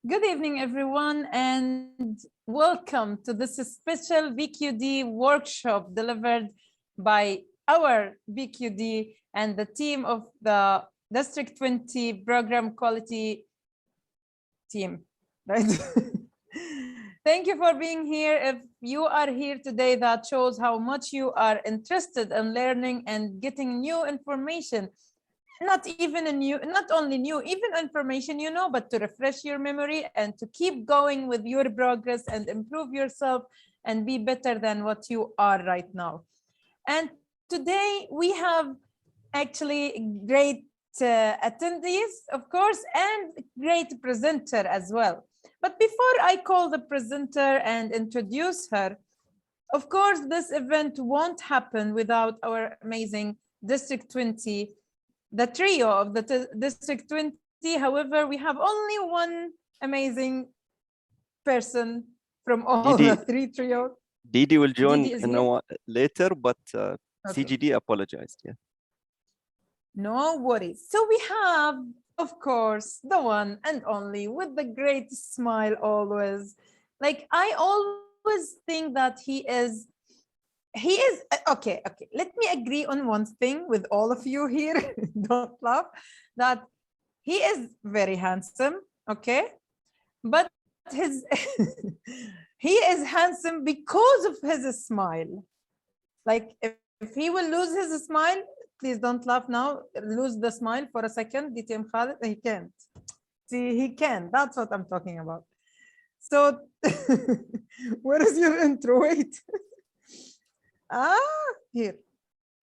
Good evening, everyone, and welcome to this special VQD workshop delivered by our VQD and the team of the District 20 Program Quality team, right? Thank you for being here. If you are here today, that shows how much you are interested in learning and getting new information. Not only new, even information you know, but to refresh your memory and to keep going with your progress and improve yourself and be better than what you are right now. And today we have actually great attendees, of course, and great presenter as well. But before I call the presenter and introduce her, of course, this event won't happen without our amazing District 20, the trio of the District 20. However, we have only one amazing person from all Didi, the three trios. Didi will join Didi later, but okay. CGD apologized. Yeah. No worries. So we have, of course, the one and only with the great smile always. Like, I always think that he is okay. Let me agree on one thing with all of you here. Don't laugh. That he is very handsome, okay? But his he is handsome because of his smile. Like, if he will lose his smile, please don't laugh now. Lose the smile for a second. DTM Khalid, he can't. See, he can. That's what I'm talking about. So, where is your intro? Wait. Here.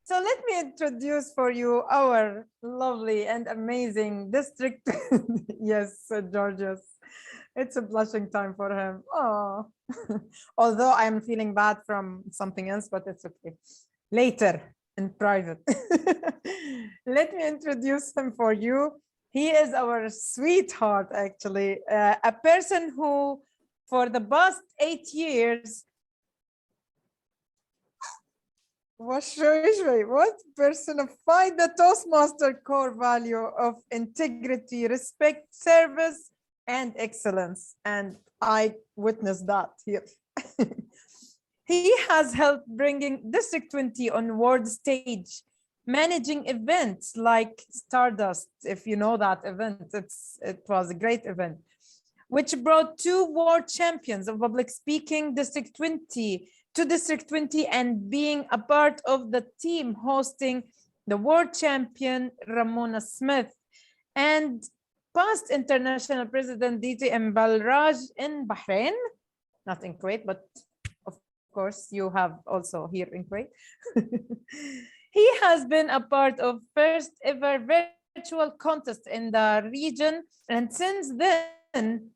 So let me introduce for you our lovely and amazing district. Yes, Georges. It's a blushing time for him. Oh, although I'm feeling bad from something else, but it's okay. Later in private. Let me introduce him for you. He is our sweetheart, actually, a person who, for the past 8 years, what personified the Toastmaster core value of integrity, respect, service, and excellence. And I witnessed that here. He has helped bringing District 20 on world stage, managing events like Stardust, if you know that event. It was a great event, which brought 2 world champions of public speaking District 20 to District 20 and being a part of the team hosting the world champion Ramona Smith and past international president DTM Balraj in Bahrain, not in Kuwait, but of course you have also here in Kuwait. He has been a part of first ever virtual contest in the region, and since then,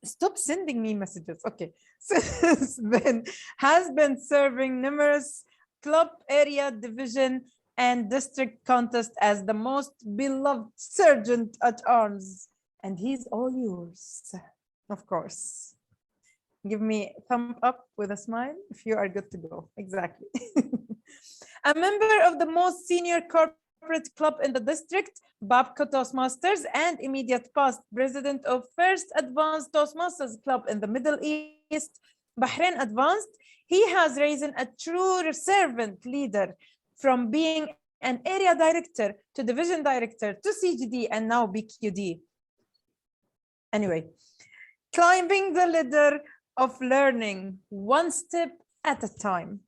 stop sending me messages. Okay. Since then, has been serving numerous club area division and district contests as the most beloved sergeant at arms. And he's all yours, of course. Give me a thumb up with a smile if you are good to go. Exactly. A member of the most senior corporate club in the district, Babco Toastmasters, and immediate past president of First Advanced Toastmasters Club in the Middle East, Bahrain Advanced. He has risen a true servant leader from being an area director to division director to CGD and now BQD. Anyway, climbing the ladder of learning one step at a time.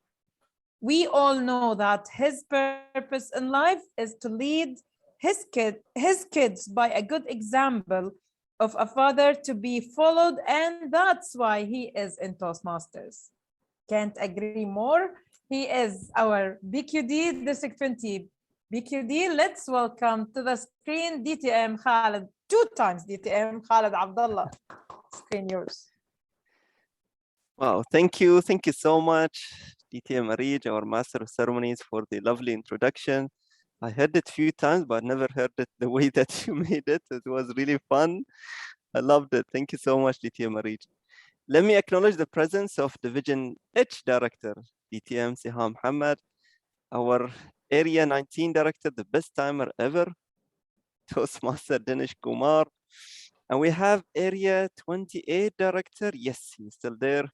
We all know that his purpose in life is to lead his kids by a good example of a father to be followed, and that's why he is in Toastmasters. Can't agree more. He is our BQD District 20 BQD. Let's welcome to the screen DTM Khalid, 2 times DTM Khalid Abdullah. Screen yours. Wow, thank you so much, DTM Arij, our Master of Ceremonies, for the lovely introduction. I heard it a few times, but never heard it the way that you made it. It was really fun. I loved it. Thank you so much, DTM Arij. Let me acknowledge the presence of Division H Director, DTM Siham Muhammad, our Area 19 Director, the best timer ever, Toastmaster Dinesh Kumar, And we have area 28 director. Yes, he's still there.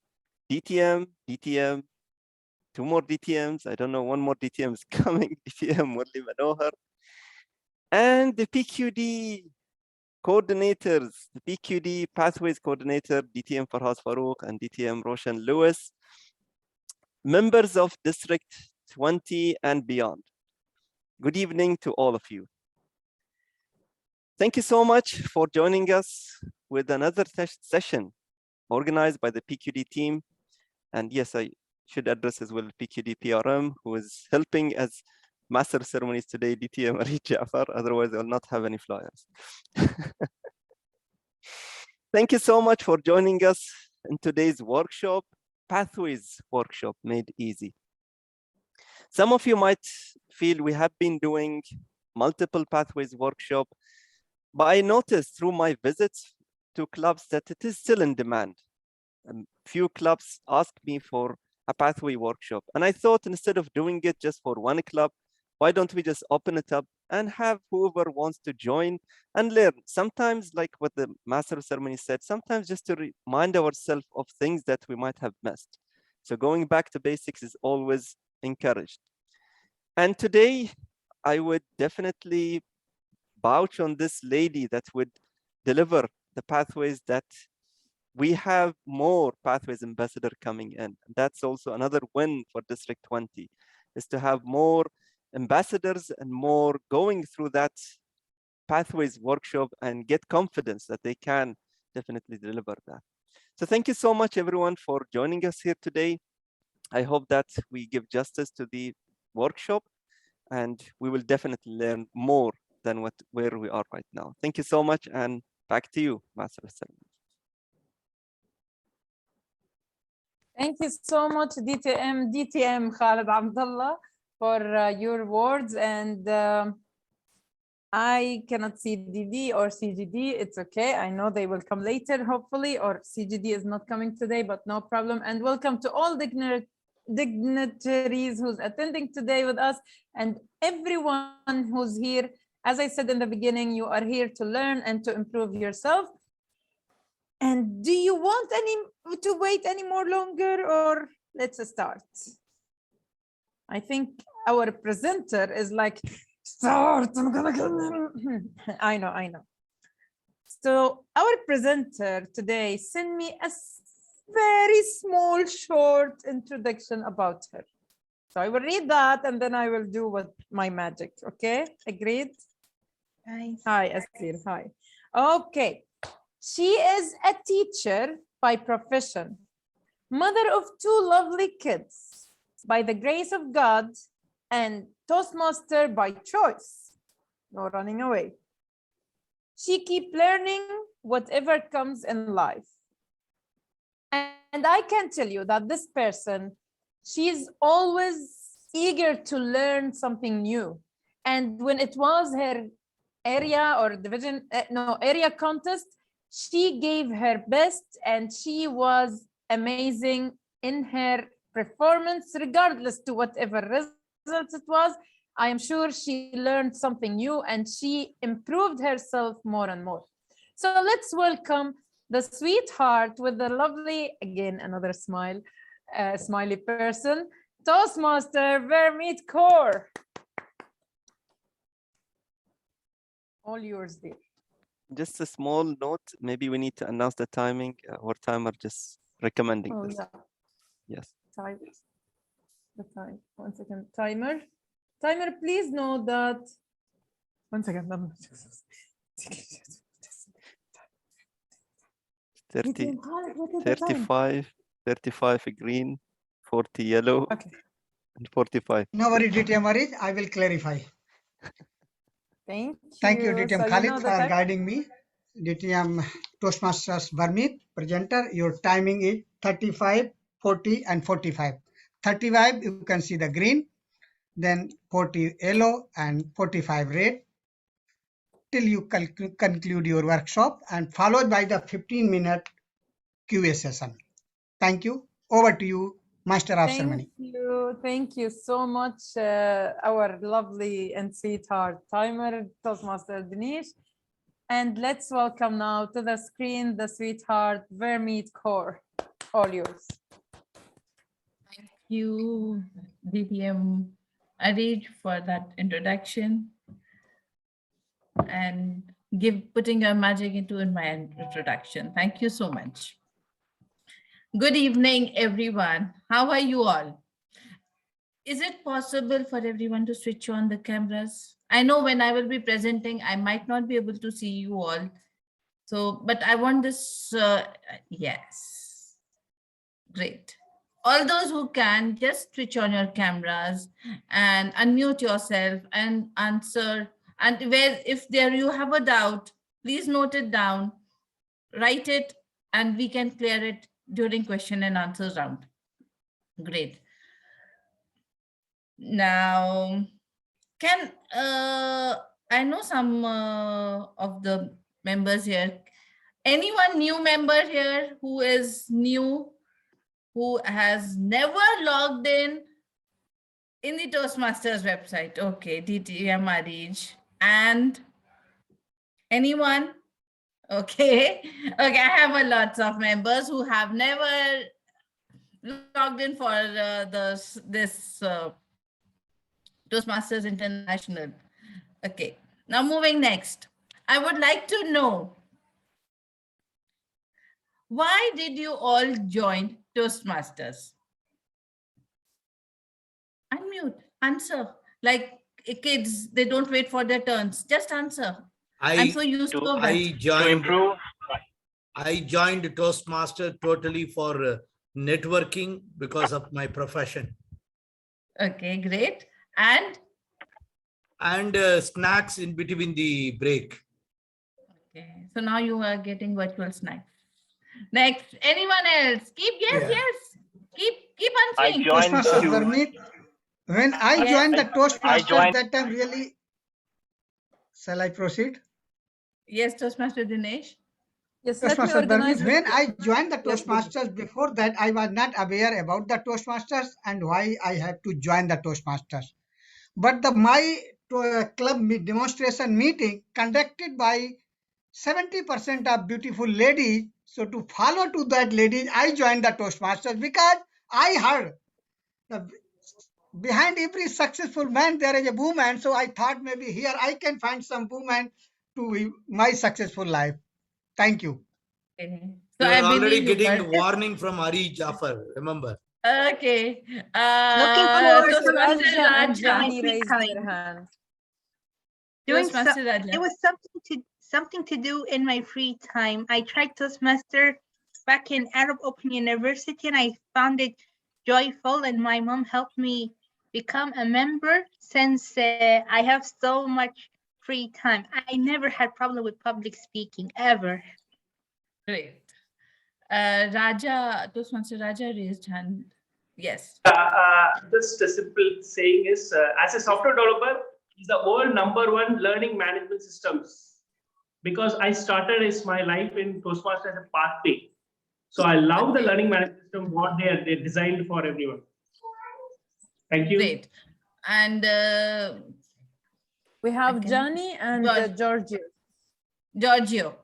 DTM, DTM, 2 more DTMs. I don't know, 1 more DTM is coming. DTM, Murli Manohar. And the PQD coordinators, the PQD Pathways Coordinator, DTM Farhaz Farouk and DTM Roshan Lewis. Members of District 20 and beyond. Good evening to all of you. Thank you so much for joining us with another session organized by the PQD team. And yes, I should address as well PQD PRM, who is helping as master of ceremonies today, DTM Arid Jafar. Otherwise, I'll not have any flyers. Thank you so much for joining us in today's workshop, Pathways Workshop Made Easy. Some of you might feel we have been doing multiple Pathways workshop, but I noticed through my visits to clubs that it is still in demand. A few clubs asked me for a pathway workshop. And I thought instead of doing it just for one club, why don't we just open it up and have whoever wants to join and learn? Sometimes, like what the Master of Ceremony said, sometimes just to remind ourselves of things that we might have missed. So going back to basics is always encouraged. And today, I would definitely vouch on this lady that would deliver the pathways that we have more Pathways Ambassador coming in. That's also another win for District 20, is to have more ambassadors and more going through that Pathways workshop and get confidence that they can definitely deliver that. So thank you so much, everyone, for joining us here today. I hope that we give justice to the workshop and we will definitely learn more than where we are right now. Thank you so much, and back to you, Master of Ceremony. Thank you so much, DTM Khalid Abdullah, for your words. And I cannot see DD or CGD. It's okay. I know they will come later, hopefully, or CGD is not coming today, but no problem. And welcome to all dignitaries who's attending today with us and everyone who's here. As I said in the beginning, you are here to learn and to improve yourself. And do you want to wait any more longer, or let's start? I think our presenter is like, start. I'm gonna I know. So our presenter today sent me a very small, short introduction about her. So I will read that and then I will do with my magic. Okay, agreed? Hi, Asir. Hi. Okay. She is a teacher by profession, mother of 2 lovely kids by the grace of God, and Toastmaster by choice. No running away. She keeps learning whatever comes in life. And I can tell you that this person, she's always eager to learn something new. And when it was her area or division, area contest, she gave her best and she was amazing in her performance, regardless to whatever results it was. I am sure she learned something new and she improved herself more and more. So let's welcome the sweetheart with the lovely, again, another smile, smiley person, Toastmaster Vermeet Kaur. All yours, dear. Just a small note, maybe we need to announce the timing. Our timer just recommending this. Yeah. Yes. The time. 1 second. Timer. Timer, please know that. 1 second. 30, 35 green, 40 yellow, okay, and 45. No worry, DTM Arid, I will clarify. Thank you, you. DTM So Khalid, you know for guiding me. DTM Toastmasters Vermeet, presenter, your timing is 35, 40, and 45. 35, you can see the green, then 40 yellow, and 45 red, till you conclude your workshop, and followed by the 15-minute QA session. Thank you. Over to you, Master of Ceremony. Thank you so much, our lovely and sweetheart timer, Toastmaster Dinesh. And let's welcome now to the screen the sweetheart Vermeet Kaur. All yours. Thank you, DTM Arij, for that introduction and putting your magic into my introduction. Thank you so much. Good evening, everyone. How are you all? Is it possible for everyone to switch on the cameras? I know when I will be presenting, I might not be able to see you all. So, but I want this, yes, great. All those who can, just switch on your cameras and unmute yourself and answer. And if there you have a doubt, please note it down, write it, and we can clear it during question and answer round. Great. Now, I know some of the members here. Anyone new member here who is new, who has never logged in the Toastmasters website? Okay, DTM Arij. And anyone? Okay. Okay, I have a lots of members who have never logged in for this Toastmasters International. Okay, now moving next. I would like to know, why did you all join Toastmasters? Unmute, answer. Like kids, they don't wait for their turns. Just answer. I'm so used to that. I joined Toastmaster totally for networking because of my profession. Okay, great. And snacks in between the break. okay, so now you are getting virtual snacks. Next, anyone else? Yes. Keep answering. Toastmasters Vermeet. When I joined the Toastmasters, that time really. Shall I proceed? Yes, Toastmaster Dinesh. Yes, let me Toastmasters organize. Vermeet. When I joined the Toastmasters, before that, I was not aware about the Toastmasters and why I have to join the Toastmasters. But my club demonstration meeting conducted by 70% of beautiful ladies. So to follow to that ladies, I joined the Toastmasters because I heard behind every successful man there is a woman. So I thought maybe here I can find some woman to my successful life. Thank you. Okay. So So I you're already believe getting the warning from Ari Jafar, remember? Okay. Looking forward to Toastmaster Raja and Raja. Johnny raised their hand. Toastmaster Raja. It was something to do in my free time. I tried Toastmaster back in Arab Open University and I found it joyful, and my mom helped me become a member since I have so much free time. I never had problem with public speaking ever. Great. Raja, Toastmaster Raja raised hand. Yes. Just a simple saying is, as a software developer, is the world #1 learning management systems. Because I started my life in Toastmasters as a pathway. So I love the learning management system, what they designed for everyone. Thank you. Great. And we have Johnny and Giorgio. Giorgio.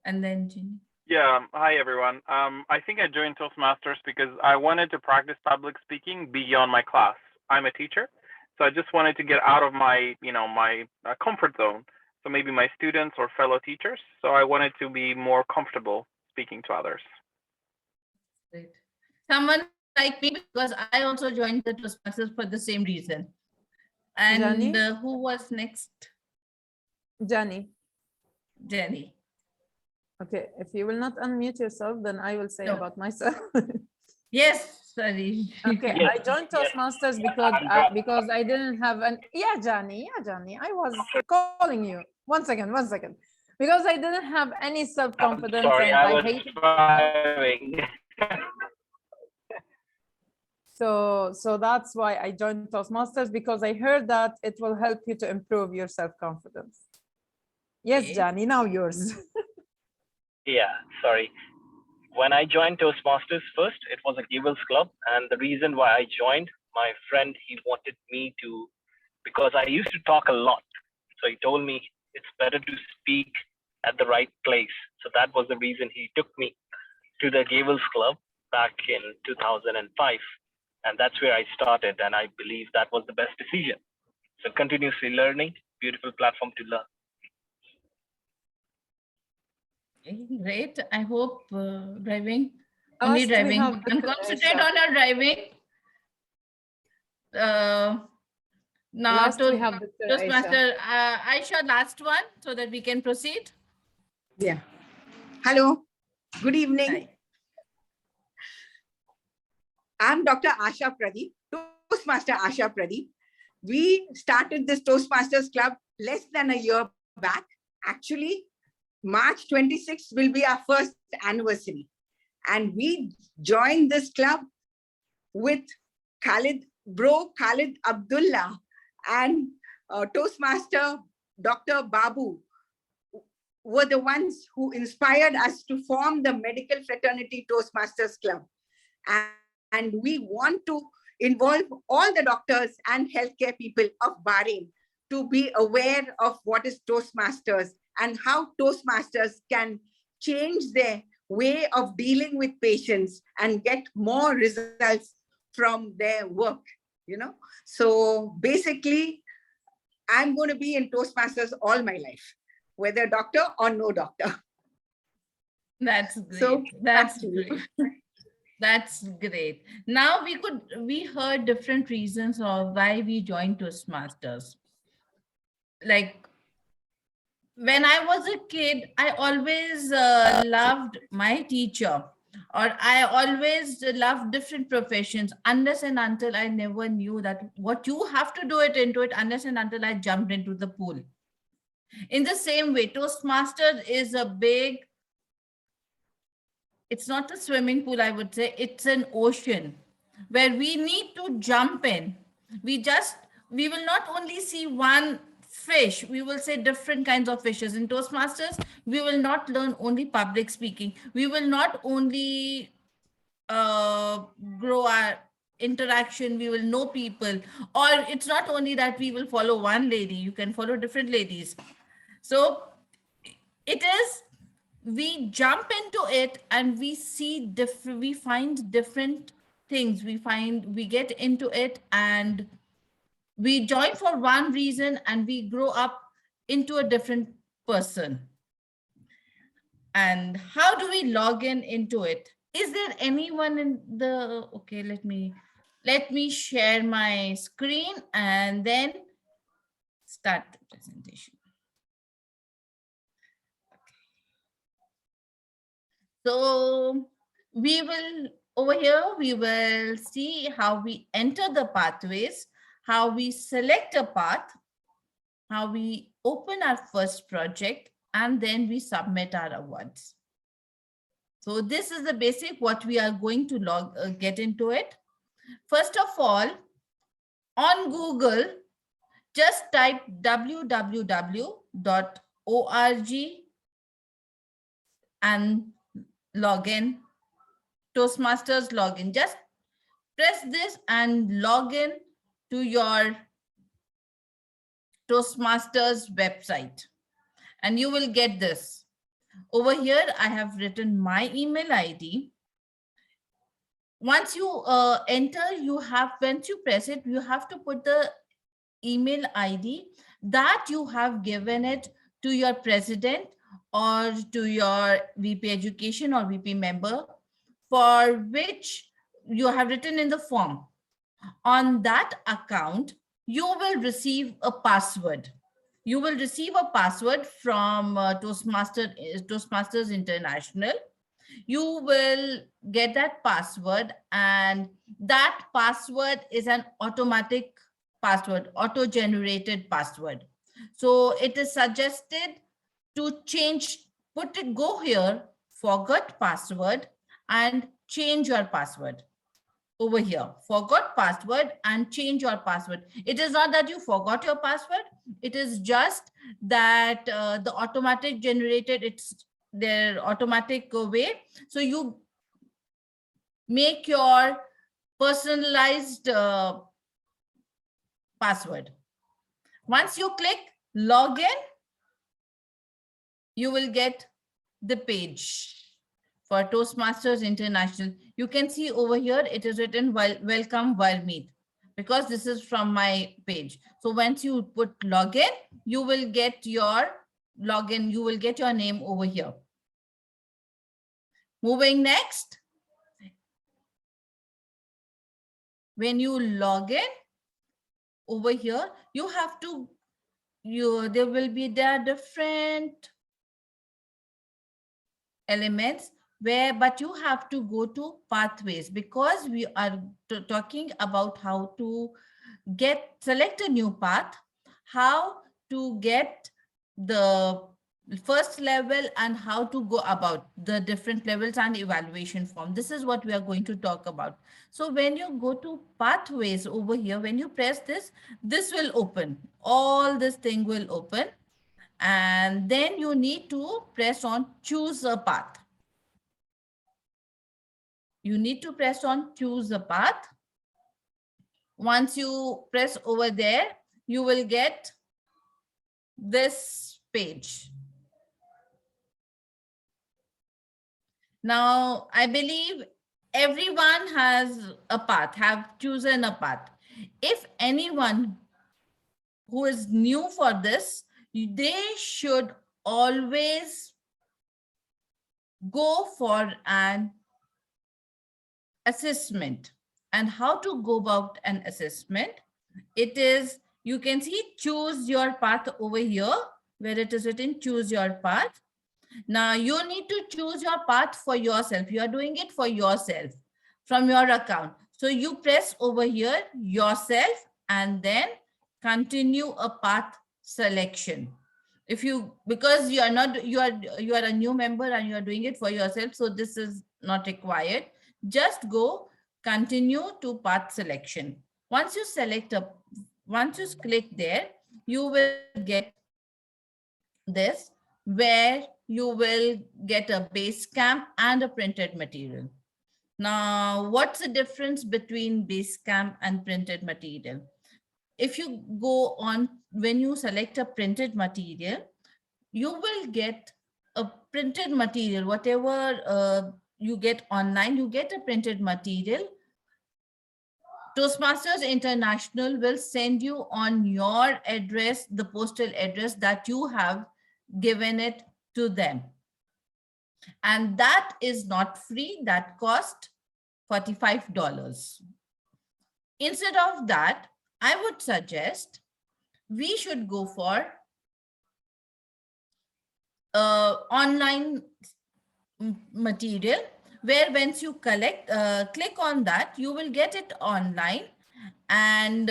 And then Ginny. Yeah, hi everyone. I think I joined Toastmasters because I wanted to practice public speaking beyond my class. I'm a teacher, so I just wanted to get out of my, my comfort zone. So maybe my students or fellow teachers. So I wanted to be more comfortable speaking to others. Great. Someone like me, because I also joined the Toastmasters for the same reason. And who was next? Johnny. Jenny. Okay, if you will not unmute yourself, then I will say about myself. Yes, sorry. Okay, yes. I joined Toastmasters because I didn't have an Johnny. I was calling you. One second. Because I didn't have any self-confidence. Sorry, I was driving. So that's why I joined Toastmasters, because I heard that it will help you to improve your self-confidence. Yes, Johnny, now yours. Yeah, sorry. When I joined Toastmasters first, it was a Gables Club. And the reason why I joined, my friend, he wanted me to, because I used to talk a lot. So he told me it's better to speak at the right place. So that was the reason he took me to the Gables Club back in 2005. And that's where I started. And I believe that was the best decision. So continuously learning, beautiful platform to learn. Great. I hope driving, only Last we driving. have You the can concentrate Aisha. on your driving. Now, Last we have the Aisha. Toastmaster Aisha, last one, so that we can proceed. Yeah. Hello. Good evening. Hi. I'm Dr. Asha Pradeep, Toastmaster Asha Pradeep. We started this Toastmasters Club less than a year back. Actually, March 26th will be our first anniversary. And we joined this club with Khalid Abdullah and Toastmaster Dr. Babu were the ones who inspired us to form the Medical Fraternity Toastmasters Club. And we want to involve all the doctors and healthcare people of Bahrain to be aware of what is Toastmasters and how Toastmasters can change their way of dealing with patients and get more results from their work, you know. So basically, I'm going to be in Toastmasters all my life, whether doctor or no doctor. That's great. So, That's back to you. great. That's great. Now we heard different reasons of why we joined Toastmasters. Like when I was a kid, I always loved my teacher, or I always loved different professions unless and until I never knew that what you have to do it into it, unless and until I jumped into the pool. In the same way, Toastmasters is a big, it's not a swimming pool, I would say, it's an ocean where we need to jump in. We will not only see one fish, we will say different kinds of fishes. In Toastmasters, we will not learn only public speaking. We will not only grow our interaction, we will know people. Or it's not only that we will follow one lady, you can follow different ladies. So it is, we jump into it and we see different, we find different things. We get into it and we join for one reason and we grow up into a different person. And how do we log in into it? Is there anyone in the, okay, let me share my screen and then start the presentation. So we will, over here, we will see how we enter the pathways, how we select a path, how we open our first project, and then we submit our awards. So this is the basic what we are going to get into it. First of all, on Google, just type www.org and login, Toastmasters login. Just press this and log in to your Toastmasters website and you will get this. Over here, I have written my email ID. Once you enter, once you press it, you have to put the email ID that you have given it to your president or to your VP education or VP member, for which you have written in the form. On that account, you will receive a password. You will receive a password from Toastmasters International. You will get that password, and that password is an automatic password, auto-generated password. So it is suggested to change, go here, forgot password, and change your password. Over here, forgot password and change your password. It is not that you forgot your password. It is just that the automatic generated, it's their automatic way. So you make your personalized password. Once you click login, you will get the page for Toastmasters International. You can see over here, it is written welcome Vermeet, because this is from my page. So once you put login, you will get your login, you will get your name over here. Moving next. When you log in over here, you have to, there will be there different elements where, but you have to go to pathways, because we are talking about how to select a new path, how to get the first level, and how to go about the different levels and evaluation form. This is what we are going to talk about. So when you go to pathways over here, when you press this, this will open, all this thing will open, and then you need to press on choose a path. You need to press on choose a path. Once you press over there, you will get this page. Now, I believe everyone has a path, have chosen a path. If anyone who is new for this, they should always go for an assessment. And how to go about an assessment? It is, you can see choose your path over here, where it is written choose your path. Now you need to choose your path for yourself. You are doing it for yourself from your account. So you press over here yourself and then continue a path selection. If you, because you are not, you are a new member and you are doing it for yourself, so this is not required. Just go continue to path selection. Once you select once you click there, you will get this, where you will get a base camp and a printed material. Now, what's the difference between base camp and printed material? If you go on, when you select a printed material, you will get a printed material, whatever you get online, you get a printed material. Toastmasters International will send you on your address, the postal address that you have given it to them. And that is not free, that cost $45. Instead of that, I would suggest we should go for online material, where once you click on that, you will get it online. And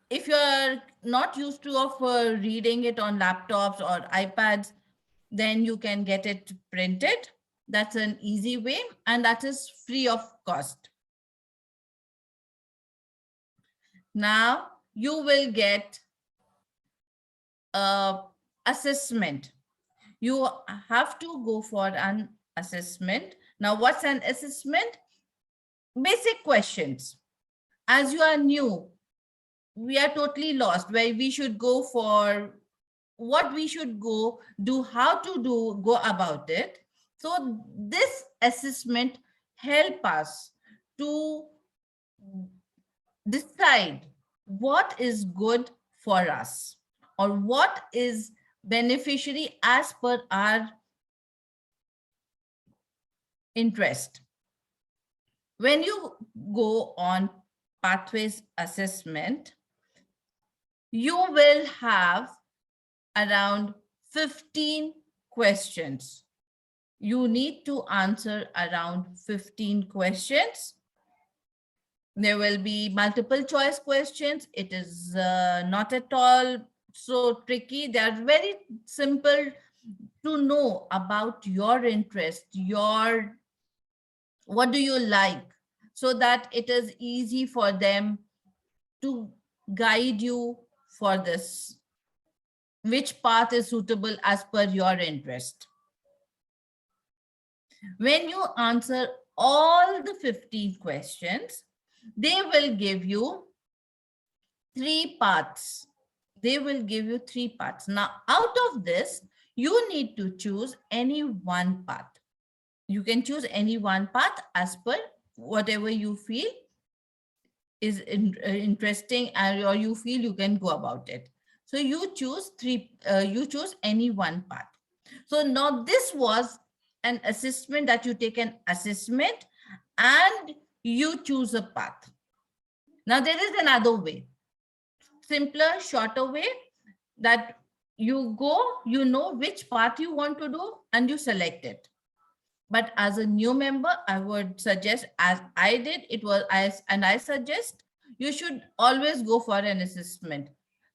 if you are not used to reading it on laptops or iPads, then you can get it printed. That's an easy way, and that is free of cost. Now you will get assessment. You have to go for an assessment. Now, what's an assessment? Basic questions. As you are new, we are totally lost where we should go for, what we should go do, how to go about it. So this assessment help us to decide what is good for us or what is beneficiary as per our interest. When you go on pathways assessment, you will have around 15 questions. You need to answer around 15 questions. There will be multiple choice questions. It is not at all so tricky. They are very simple to know about your interest, what do you like, so that it is easy for them to guide you for this, which path is suitable as per your interest. When you answer all the 15 questions, they will give you 3 paths. They will give you 3 paths. Now, out of this, You need to choose any one path. You can choose any one path as per whatever you feel is interesting or you feel you can go about it. So you choose you choose any one path. So now this was an assessment that you take an assessment and you choose a path. Now there is another way, simpler, shorter way, that you go, you know which path you want to do and you select it. But as a new member, I would suggest, as I did, I suggest you should always go for an assessment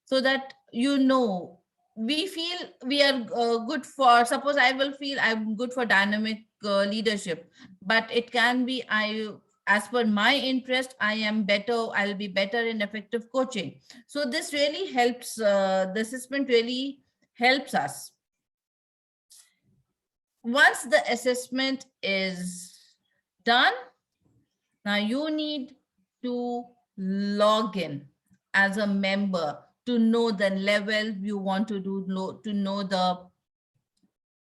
so that you know, we feel we are good for, suppose I will feel I'm good for dynamic leadership, but it can be as per my interest, I'll be better in effective coaching. So this really helps, the assessment really helps us. Once the assessment is done, now you need to log in as a member to know the level you want to do,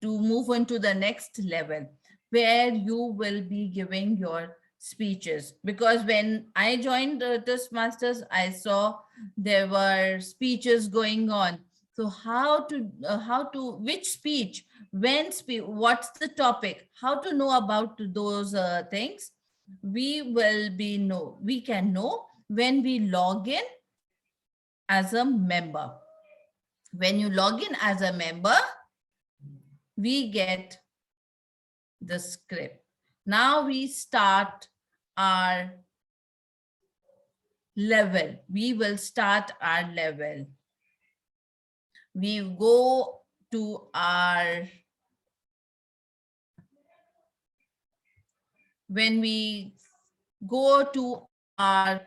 to move on to the next level where you will be giving your speeches. Because when I joined Toastmasters, I saw there were speeches going on. So which speech, when speak, what's the topic, how to know about those things, we can know when we log in as a member. When you log in as a member, we get the script. Now we start our level. We will start our level. We go to our, when we go to our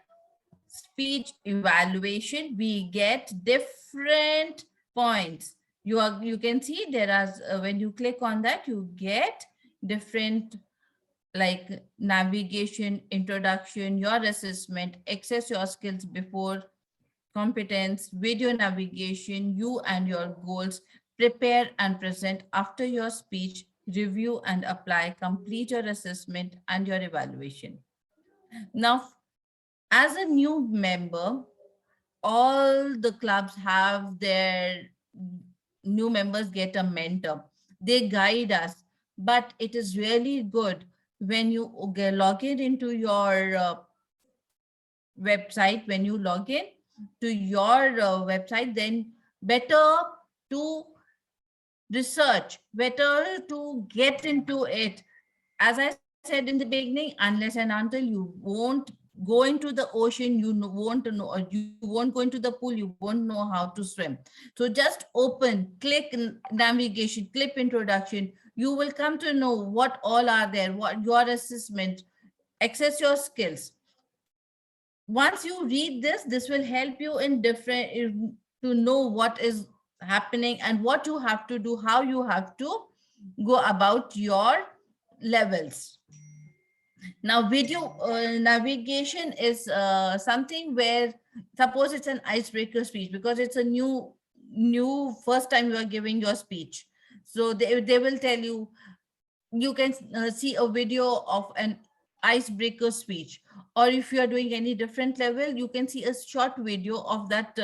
speech evaluation, we get different points. You can see there are, when you click on that, you get different, like navigation, introduction, your assessment, access your skills before, competence, video navigation, you and your goals, prepare and present after your speech, review and apply, complete your assessment and your evaluation. Now, as a new member, all the clubs have their new members get a mentor. They guide us, but it is really good when you log in into your website. When you log in to your website, then better to research, better to get into it. As I said in the beginning, unless and until you won't go into the ocean, you won't know, or you won't go into the pool, you won't know how to swim. So just open, click navigation, click introduction. You will come to know what all are there, what your assessment, access your skills. Once you read this will help you in different, to know what is happening and what you have to do, how you have to go about your levels. Now, video navigation is something where, suppose it's an icebreaker speech, because it's a new first time you are giving your speech. So they will tell you, you can see a video of an icebreaker speech, or if you are doing any different level, you can see a short video of that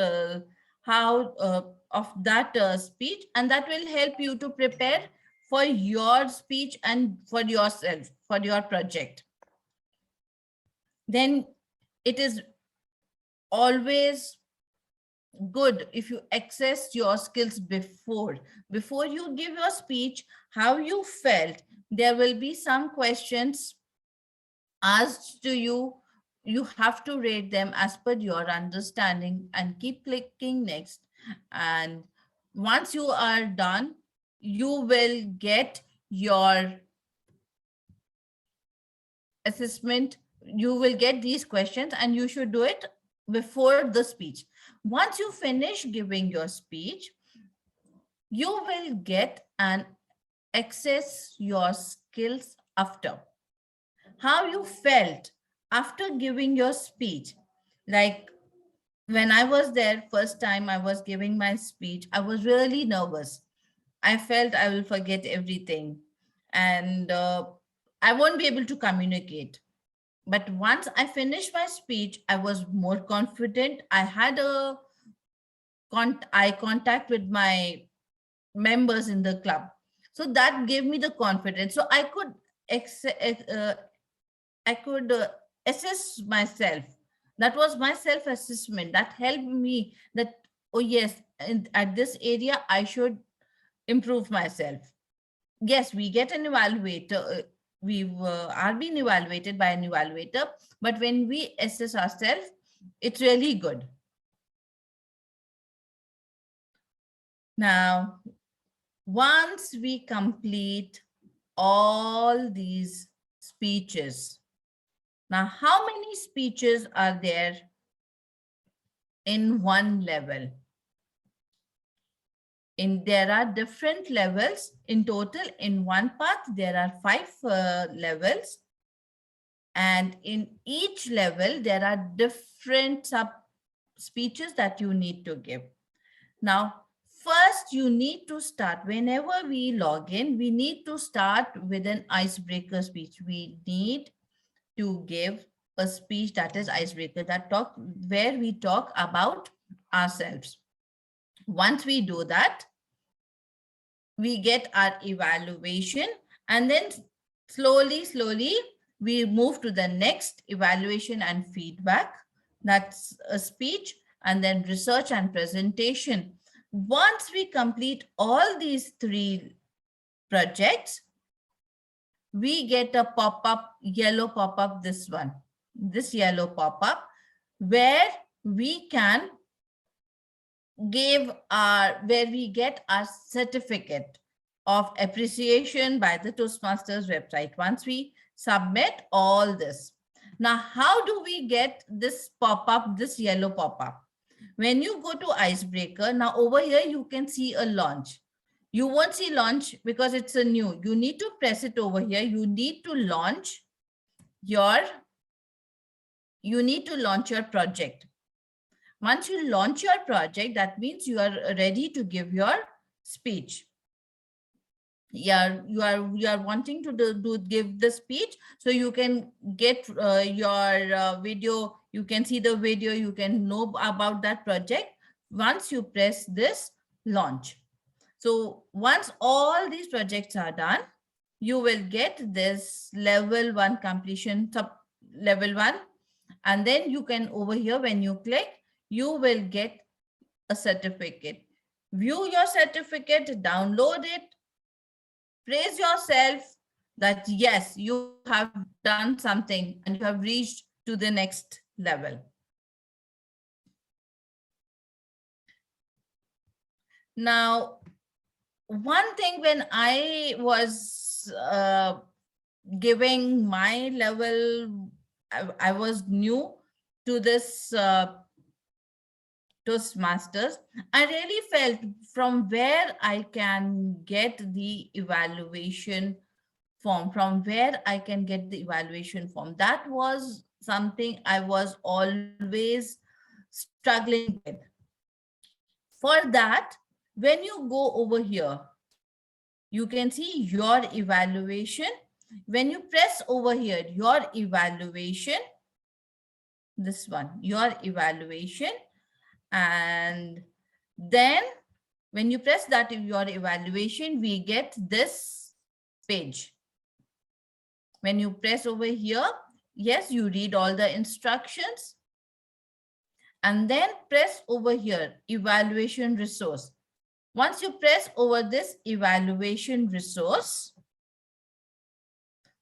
speech, and that will help you to prepare for your speech and for yourself, for your project. Then it is always good if you access your skills before you give your speech, how you felt. There will be some questions asked to you. You have to rate them as per your understanding and keep clicking next. And once you are done, you will get your assessment. You will get these questions and you should do it before the speech. Once you finish giving your speech, you will get and access your skills after. How you felt after giving your speech. Like when I was there, first time I was giving my speech, I was really nervous. I felt I will forget everything and I won't be able to communicate. But once I finished my speech, I was more confident. I had a eye contact with my members in the club. So that gave me the confidence. So I could assess myself. That was my self-assessment that helped me that, oh yes, at this area, I should improve myself. Yes, we get an evaluator. We are being evaluated by an evaluator, but when we assess ourselves, it's really good. Now, once we complete all these speeches, now how many speeches are there in one level? There are different levels. In total, in one path, there are 5 levels. And in each level, there are different sub speeches that you need to give. Now, first, you need to start. Whenever we log in, we need to start with an icebreaker speech. We need to give a speech that is icebreaker, where we talk about ourselves. Once we do that, we get our evaluation, and then slowly, we move to the next evaluation and feedback. That's a speech, and then research and presentation. Once we complete all these 3 projects, we get a pop-up, yellow pop-up, this yellow pop-up, where we can where we get our certificate of appreciation by the Toastmasters website once we submit all this. Now, how do we get this pop-up, this yellow pop-up? When you go to Icebreaker, now over here, you can see a launch. You won't see launch because it's a new. You need to press it over here. You need to launch your project. Once you launch your project, that means you are ready to give your speech. You are wanting to give the speech, so you can get your video. You can see the video. You can know about that project once you press this launch. So once all these projects are done, you will get this level 1 completion, level 1, and then you can over here when you click, you will get a certificate. View your certificate, download it, praise yourself that yes, you have done something and you have reached to the next level. Now, one thing when I was giving my level, I was new to this Toastmasters, I really felt from where I can get the evaluation form, That was something I was always struggling with. For that, when you go over here, you can see your evaluation. When you press over here, your evaluation, this one, your evaluation, and then when you press that, your evaluation, we get this page. When you press over here, yes, you read all the instructions, and then press over here, evaluation resource. Once you press over this evaluation resource,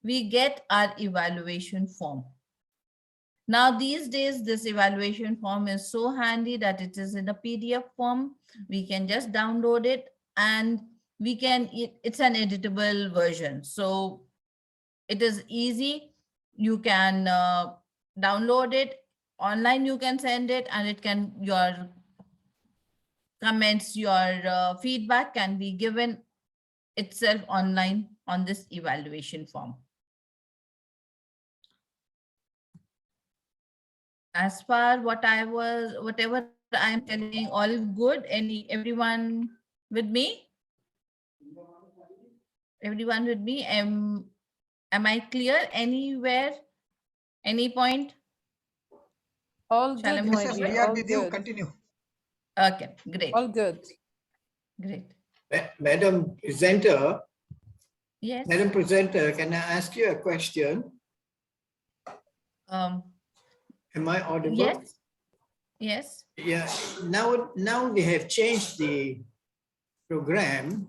we get our evaluation form. Now, these days, this evaluation form is so handy that it is in a PDF form. We can just download it, and it's an editable version. So it is easy. You can download it online, you can send it, and your comments, your feedback can be given itself online on this evaluation form. As far whatever I'm telling, all good. Everyone with me? Everyone with me? Am I clear anywhere? Any point? All Shall I good, move my Yes, dear. we forward? are All with you. good. Continue. Okay, great. All good. Great. Madam Presenter, Yes. Madam Presenter, can I ask you a question? Um, Am I audible? yes. Yes. Yeah. Now they have changed the program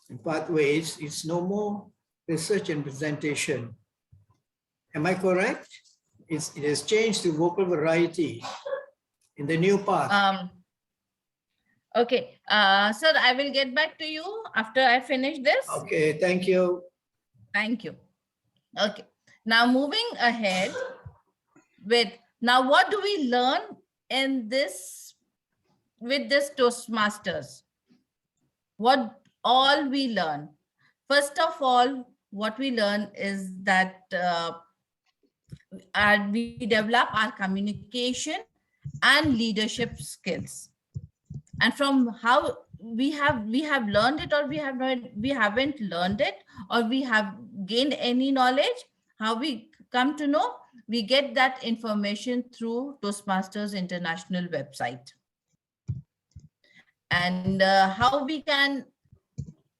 and pathways. It's no more research and presentation. Am I correct? It has changed to vocal variety in the new path. Okay. Sir, I will get back to you after I finish this. Okay, thank you. Thank you. Okay. Now moving ahead with, now what do we learn in this, with this Toastmasters? What all we learn? First of all, what we learn is that we develop our communication and leadership skills. And from how we have learned it, or we haven't learned it, or we have gained any knowledge, how we come to know, we get that information through Toastmasters International website. And how we can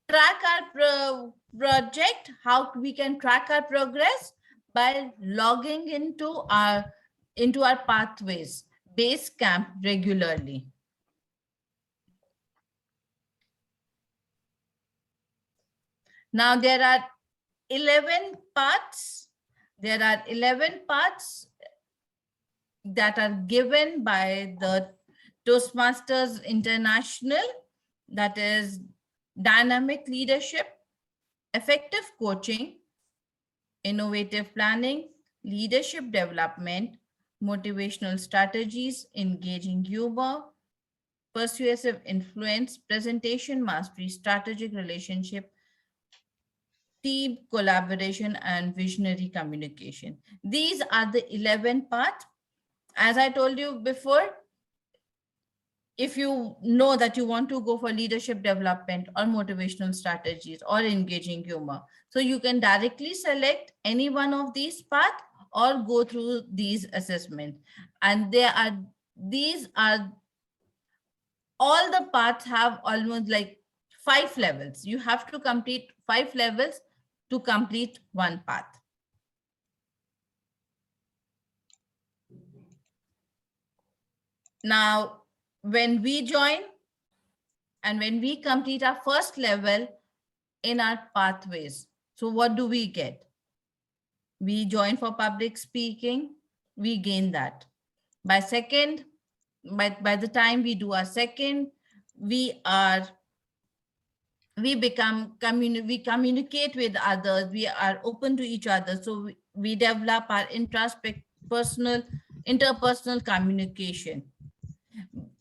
track our project, how we can track our progress by logging into our pathways base camp regularly. Now there are 11 parts. There are 11 parts that are given by the Toastmasters International, that is dynamic leadership, effective coaching, innovative planning, leadership development, motivational strategies, engaging humor, persuasive influence, presentation mastery, strategic relationship, team collaboration, and visionary communication. These are the 11 parts. As I told you before, if you know that you want to go for leadership development or motivational strategies or engaging humor, so you can directly select any one of these paths or go through these assessments. And these are all the paths have almost like 5 levels. You have to complete 5 levels to complete one path. Now, when we join and when we complete our first level in our pathways, so what do we get? We join for public speaking, we gain that. By the time we do our second, we communicate with others, we are open to each other, so we develop our interpersonal communication.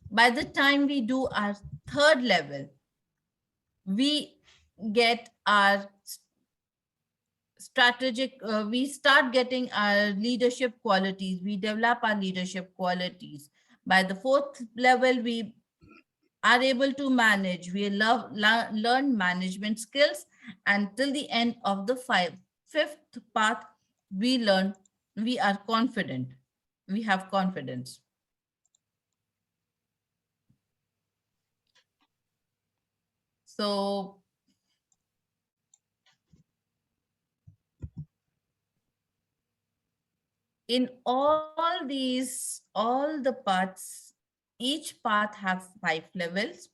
By the time we do our third level, we get our strategic, we start getting our leadership qualities, we develop our leadership qualities. By the fourth level, we are able to manage, we learn management skills, and till the end of the fifth path, we are confident, we have confidence. So in all the paths, each path has 5 levels,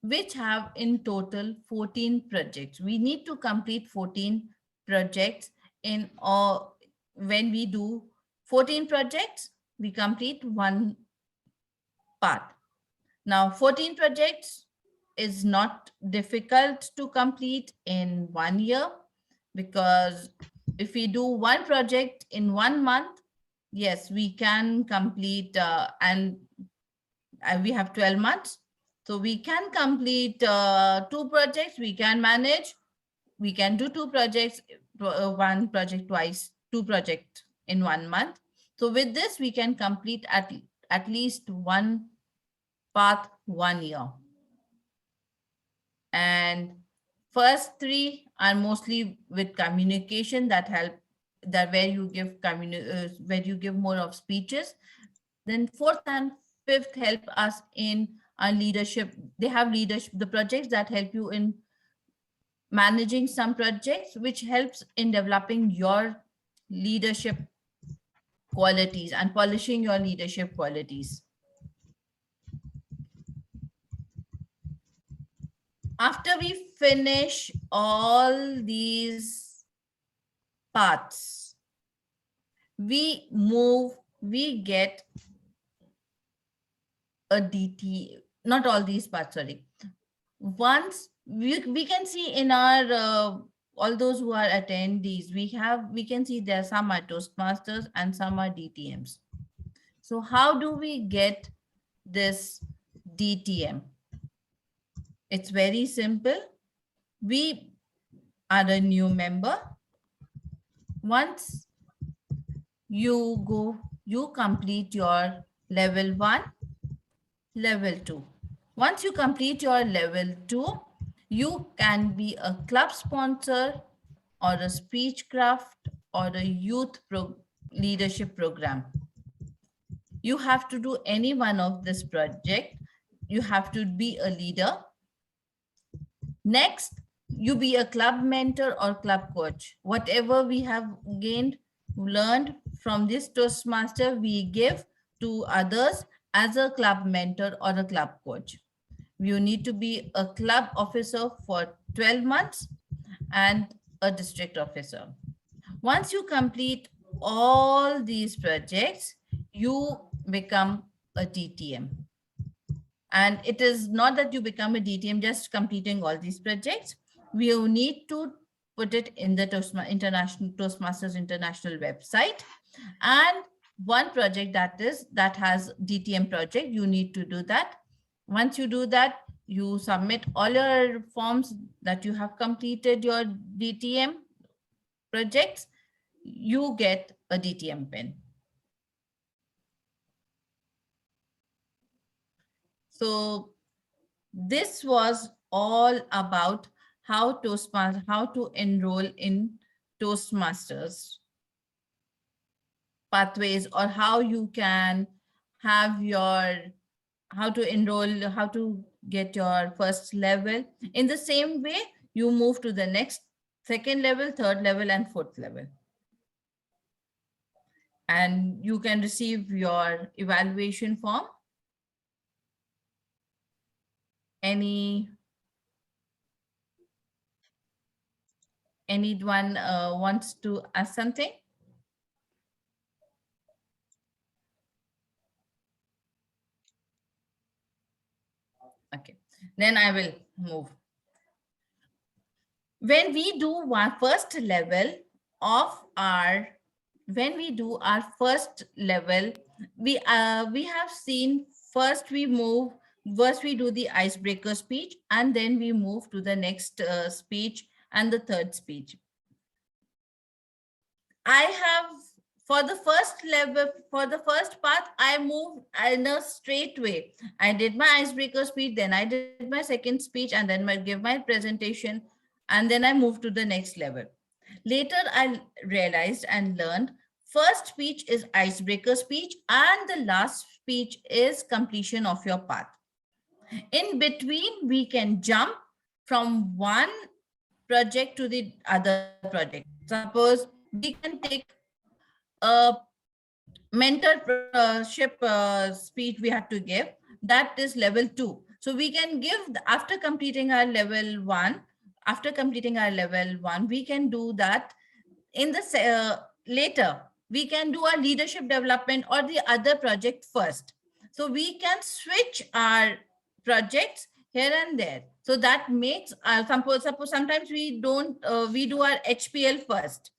which have in total 14 projects. We need to complete 14 projects in all. When we do 14 projects, we complete one path. Now, 14 projects is not difficult to complete in 1 year, because if we do one project in 1 month, yes, we can complete, and we have 12 months. So we can complete 2 projects, we can manage, we can do 2 projects, 1 project twice, 2 projects in 1 month. So with this, we can complete at least one path 1 year. And First three are mostly with communication that help, that where you give more of speeches. Then fourth and fifth help us in our leadership. They have leadership, the projects that help you in managing some projects, which helps in developing your leadership qualities and polishing your leadership qualities. After we finish all these parts, we get a DT, not all these parts, sorry. Once we can see in our all those who are attendees, we can see there some are Toastmasters and some are DTMs. So how do we get this DTM? It's very simple. We are a new member. Once you complete your level 1, level 2. Once you complete your level 2, you can be a club sponsor or a speechcraft or a youth leadership program. You have to do any one of this project. You have to be a leader. Next, you be a club mentor or club coach. Whatever we have learned from this Toastmaster, we give to others as a club mentor or a club coach. You need to be a club officer for 12 months and a district officer. Once you complete all these projects, you become a DTM. And it is not that you become a DTM just completing all these projects. We need to put it in the Toastmasters International website. And one project that has DTM project, you need to do that. Once you do that, you submit all your forms that you have completed your DTM projects, you get a DTM pin. So this was all about how to enroll in Toastmasters pathways, or how you can have how to get your first level. In the same way, you move to the next, second level, third level, and fourth level. And you can receive your evaluation form. Anyone wants to ask something? Okay, then I will move. When we do first level of our, we have seen first we do the icebreaker speech, and then we move to the next speech and the third speech. For the first part, I moved in a straight way. I did my icebreaker speech, then I did my second speech, and then I give my presentation, and then I moved to the next level. Later, I realized and learned first speech is icebreaker speech, and the last speech is completion of your path. In between, we can jump from one project to the other project. Suppose we can take a mentorship speech we have to give, that is level 2. So we can give, after completing our level 1, we can do that in the later. We can do our leadership development or the other project first. So we can switch our projects here and there. So that makes, suppose sometimes we don't, we do our HPL first.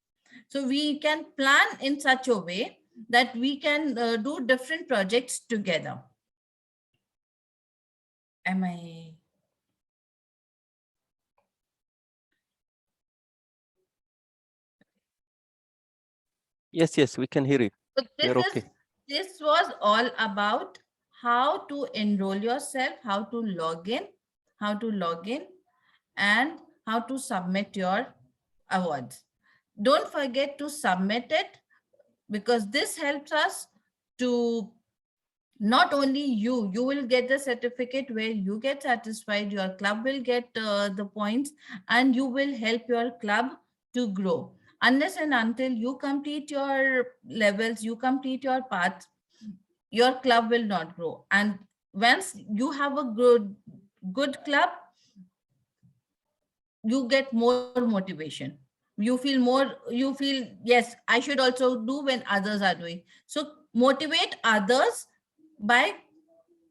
So we can plan in such a way that we can do different projects together. Am I? Yes, we can hear you. So this was all about how to enroll yourself, how to log in, and how to submit your awards. Don't forget to submit it, because this helps us to not only you will get the certificate where you get satisfied, your club will get the points, and you will help your club to grow. Unless and until you complete your levels, you complete your paths, your club will not grow. And once you have a good club, you get more motivation. You feel, yes, I should also do when others are doing. So motivate others by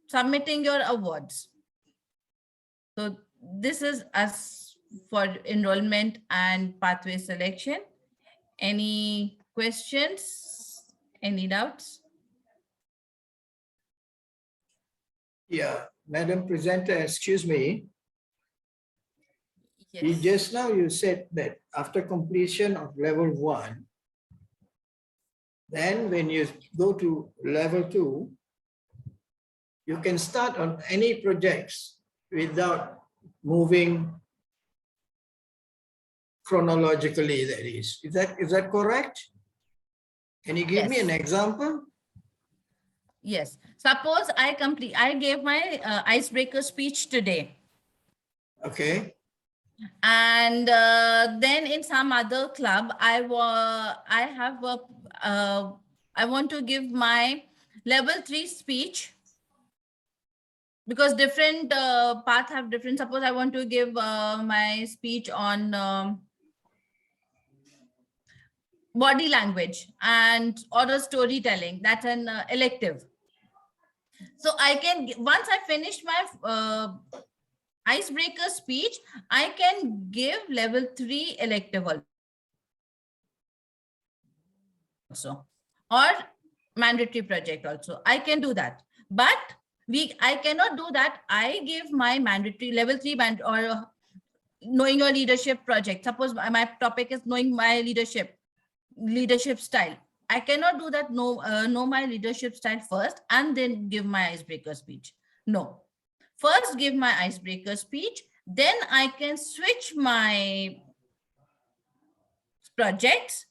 submitting your awards. So this is us for enrollment and pathway selection. Any questions? Any doubts? Yeah, Madam Presenter, excuse me. Yes. Just now you said that after completion of level 1, then when you go to level 2, you can start on any projects without moving chronologically, that is. Is that correct? Can you give me an example? Yes. Suppose I gave my icebreaker speech today. Okay. And then in some other club, I want to give my level 3 speech, because different paths have different. Suppose I want to give my speech on body language and oral storytelling. That's an elective. So I can, once I finish my icebreaker speech, I can give level 3 elective also, or mandatory project also. I can do that, but I cannot do that. I give my mandatory level 3 or knowing your leadership project. Suppose my topic is knowing my leadership style. I cannot do that. Know my leadership style first and then give my icebreaker speech. No, first give my icebreaker speech, then I can switch my projects.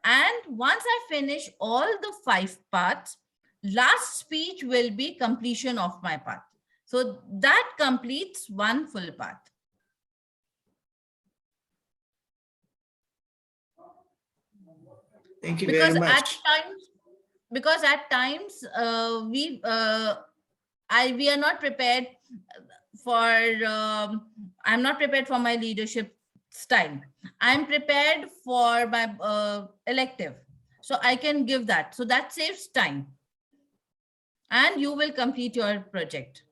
And once I finish all the 5 parts, last speech will be completion of my path. So that completes one full path. Thank you very much. Because at times we are not prepared for, I'm not prepared for my leadership style. I'm prepared for my elective. So I can give that. So that saves time. And you will complete your project.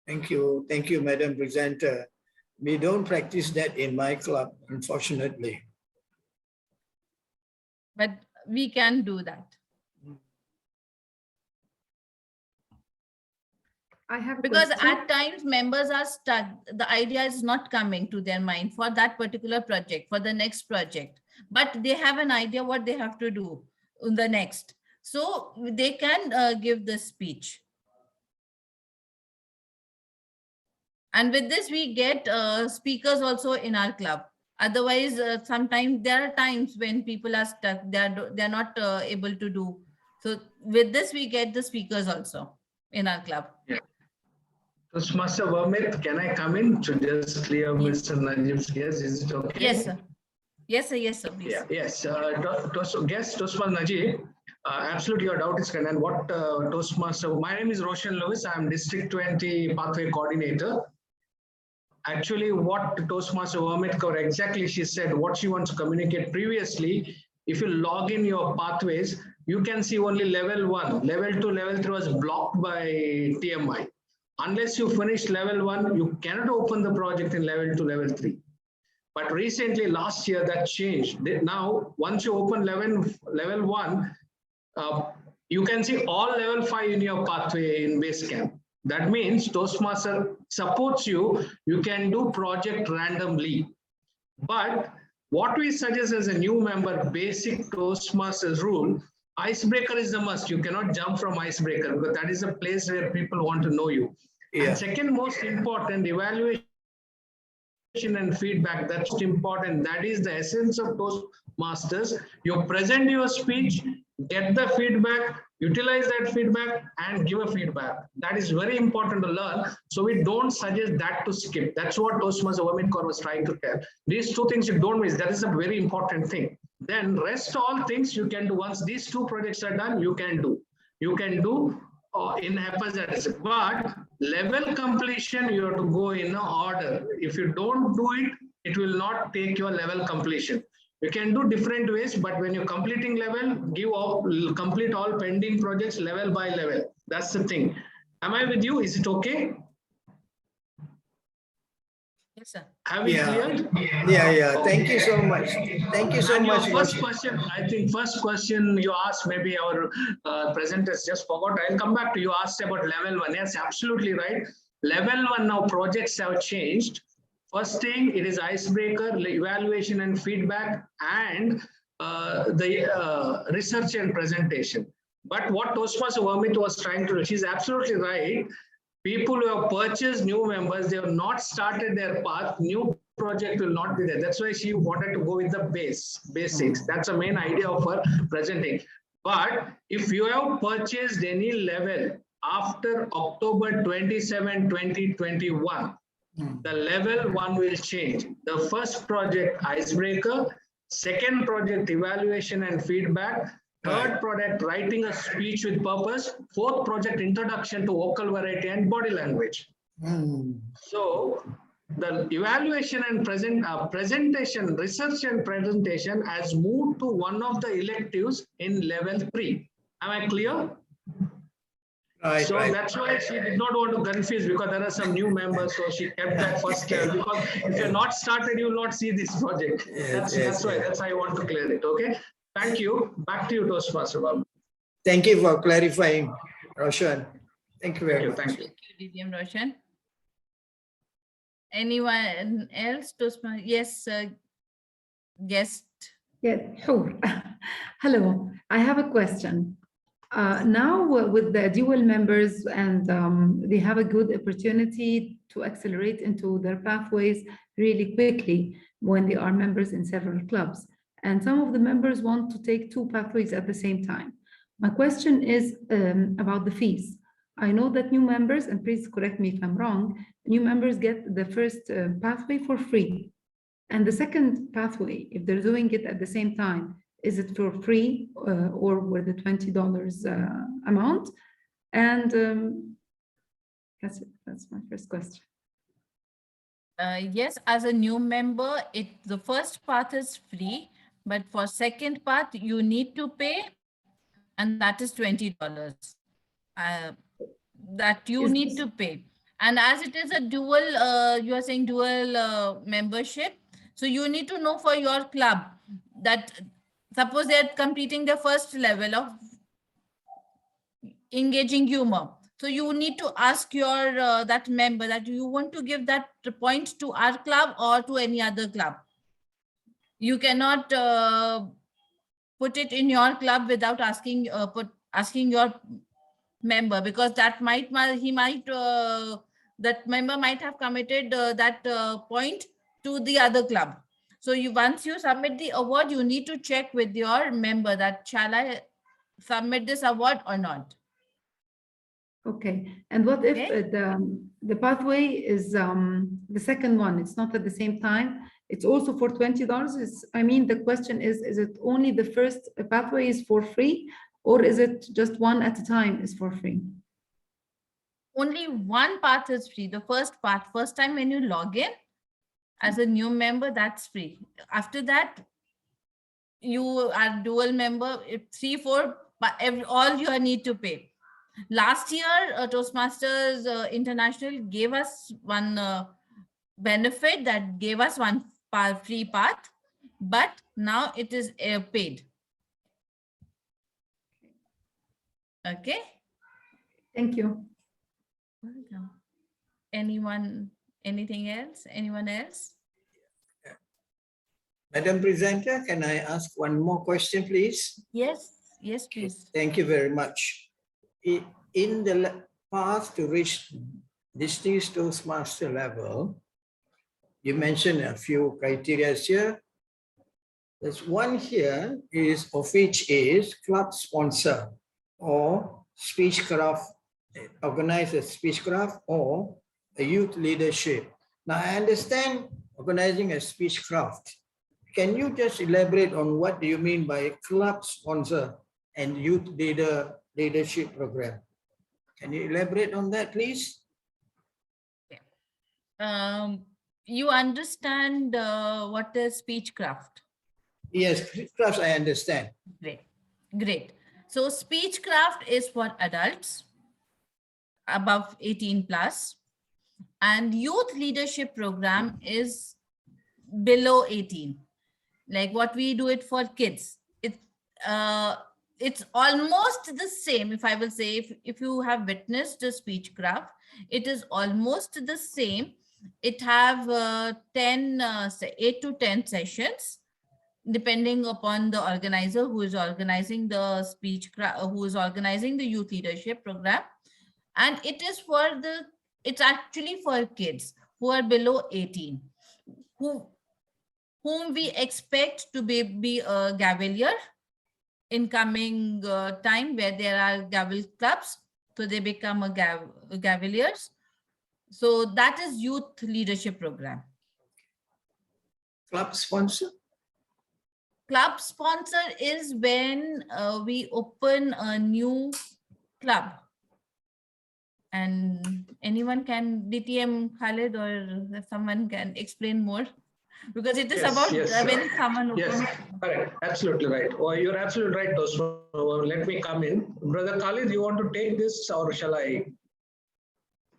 Thank you. Thank you, Madam Presenter. We don't practice that in my club, unfortunately. But we can do that. I have because at times members are stuck. The idea is not coming to their mind for that particular project, for the next project, but they have an idea what they have to do in the next. So they can give the speech. And with this, we get speakers also in our club. Otherwise, sometimes there are times when people are stuck, they're not able to do. So with this, we get the speakers also in our club. Yeah. Toastmaster Vermeet, can I come in to just clear Mr. Najib's guess? Is it okay? Yes, sir. Yes, sir. Yes, sir. Please. Yeah, yes. Toastmaster Najib, absolutely your doubt is correct. And what Toastmaster, my name is Roshan Lewis. I'm District 20 Pathway Coordinator. Actually, what Toastmaster Vermeet Kaur exactly she said, what she wants to communicate previously, if you log in your pathways, you can see only level 1. Level 2, level 3 was blocked by TMI. Unless you finish level 1, you cannot open the project in level 2, level 3. But recently, last year, that changed. Now, once you open level 1, you can see all level 5 in your pathway in Basecamp. That means Toastmaster supports you. You can do project randomly. But what we suggest as a new member, basic Toastmasters rule, Icebreaker is the must. You cannot jump from Icebreaker because that is a place where people want to know you. Yeah. And second most important, evaluation and feedback. That's most important. That is the essence of Toastmasters. You present your speech, get the feedback, utilize that feedback, and give a feedback. That is very important to learn. So we don't suggest that to skip. That's what Toastmasters Vermeet Kaur was trying to tell. These two things you don't miss. That is a very important thing. Then rest all things you can do. Once these two projects are done, you can do. You can do in haphazard, but level completion you have to go in order. If you don't do it, it will not take your level completion. You can do different ways, but when you're completing level, complete all pending projects level by level. That's the thing. Am I with you? Is it okay? Yes, sir. Have we cleared? Yeah. Thank you so much. Thank you so and much. Your first question, I think first question you asked, maybe our presenters just forgot. I'll come back to you. Asked about level 1. Yes, absolutely right. Level 1 now projects have changed. First thing, it is icebreaker, evaluation and feedback, and the research and presentation. But what Toastmasters Vermeet was trying to do, she's absolutely right. People who have purchased new members, they have not started their path, new project will not be there. That's why she wanted to go with the basics. That's the main idea of her presenting. But if you have purchased any level after October 27, 2021, the level 1 will change. The first project, icebreaker. Second project, evaluation and feedback. Third project, writing a speech with purpose. Fourth project, introduction to vocal variety and body language. So the evaluation and presentation, research and presentation has moved to one of the electives in level 3. Am I clear? Right, That's why she did not want to confuse, because there are some new members, so she kept that first level. Because if you're not started, you will not see this project. That's why I want to clear it. Okay. Thank you. Back to you, Toastmaster. Thank you for clarifying, Roshan. Thank you very much. Thank you, DTM Roshan. Anyone else? Toastmaster? Yes, guest. Yeah, sure. Hello, I have a question. Now with the dual members, and they have a good opportunity to accelerate into their pathways really quickly when they are members in several clubs. And some of the members want to take 2 pathways at the same time. My question is about the fees. I know that new members, and please correct me if I'm wrong, new members get the first pathway for free. And the second pathway, if they're doing it at the same time, is it for free or with the $20 amount? And that's it. That's my first question. Yes, as a new member, the first path is free, but for second path, you need to pay, and that is $20. That you need to pay. And as it is a dual, you are saying dual membership, so you need to know for your club that suppose they're completing the first level of engaging humor. So you need to ask your that member that you want to give that point to our club or to any other club. You cannot put it in your club without asking your member, because that member might have committed that point to the other club. So once you submit the award, you need to check with your member that shall I submit this award or not. Okay, and what if the pathway is the second one? It's not at the same time. It's also for $20. I mean, the question is it only the first pathway is for free, or is it just one at a time is for free? Only one path is free. The first part, first time when you log in as a new member, that's free. After that, you are dual member, 3, 4, but all you need to pay. Last year, Toastmasters International gave us one benefit that gave us one free path, but now it is paid. Okay. Thank you. Welcome. Anything else? Anyone else? Madam Presenter, can I ask one more question, please? Yes, please. Thank you very much. In the path to reach distinguished Toastmaster level, you mentioned a few criteria here. There's one here is of which is club sponsor or speechcraft, organize a speechcraft or a youth leadership. Now I understand organizing a speechcraft. Can you just elaborate on what do you mean by club sponsor and youth leadership program? Can you elaborate on that, please? You understand what is speechcraft? Yes, speechcraft I understand. Great, great. So speechcraft is for adults above 18 plus, and youth leadership program is below 18. Like what we do it for kids. It's almost the same. If I will say, if you have witnessed the speechcraft, it is almost the same. It have 8 to 10 sessions, depending upon the organizer who is organizing the who is organizing the youth leadership program. And it is it's actually for kids who are below 18, whom we expect to be a Gavalier in coming time, where there are Gavel clubs, so they become a Gavaliers. So that is youth leadership program. Club sponsor? Club sponsor is when we open a new club. And anyone can, DTM Khalid, or someone can explain more, because it is about when someone opens. Yes, correct. Absolutely right. Oh, you're absolutely right, Toastmaster. Let me come in. Brother Khalid, you want to take this or shall I?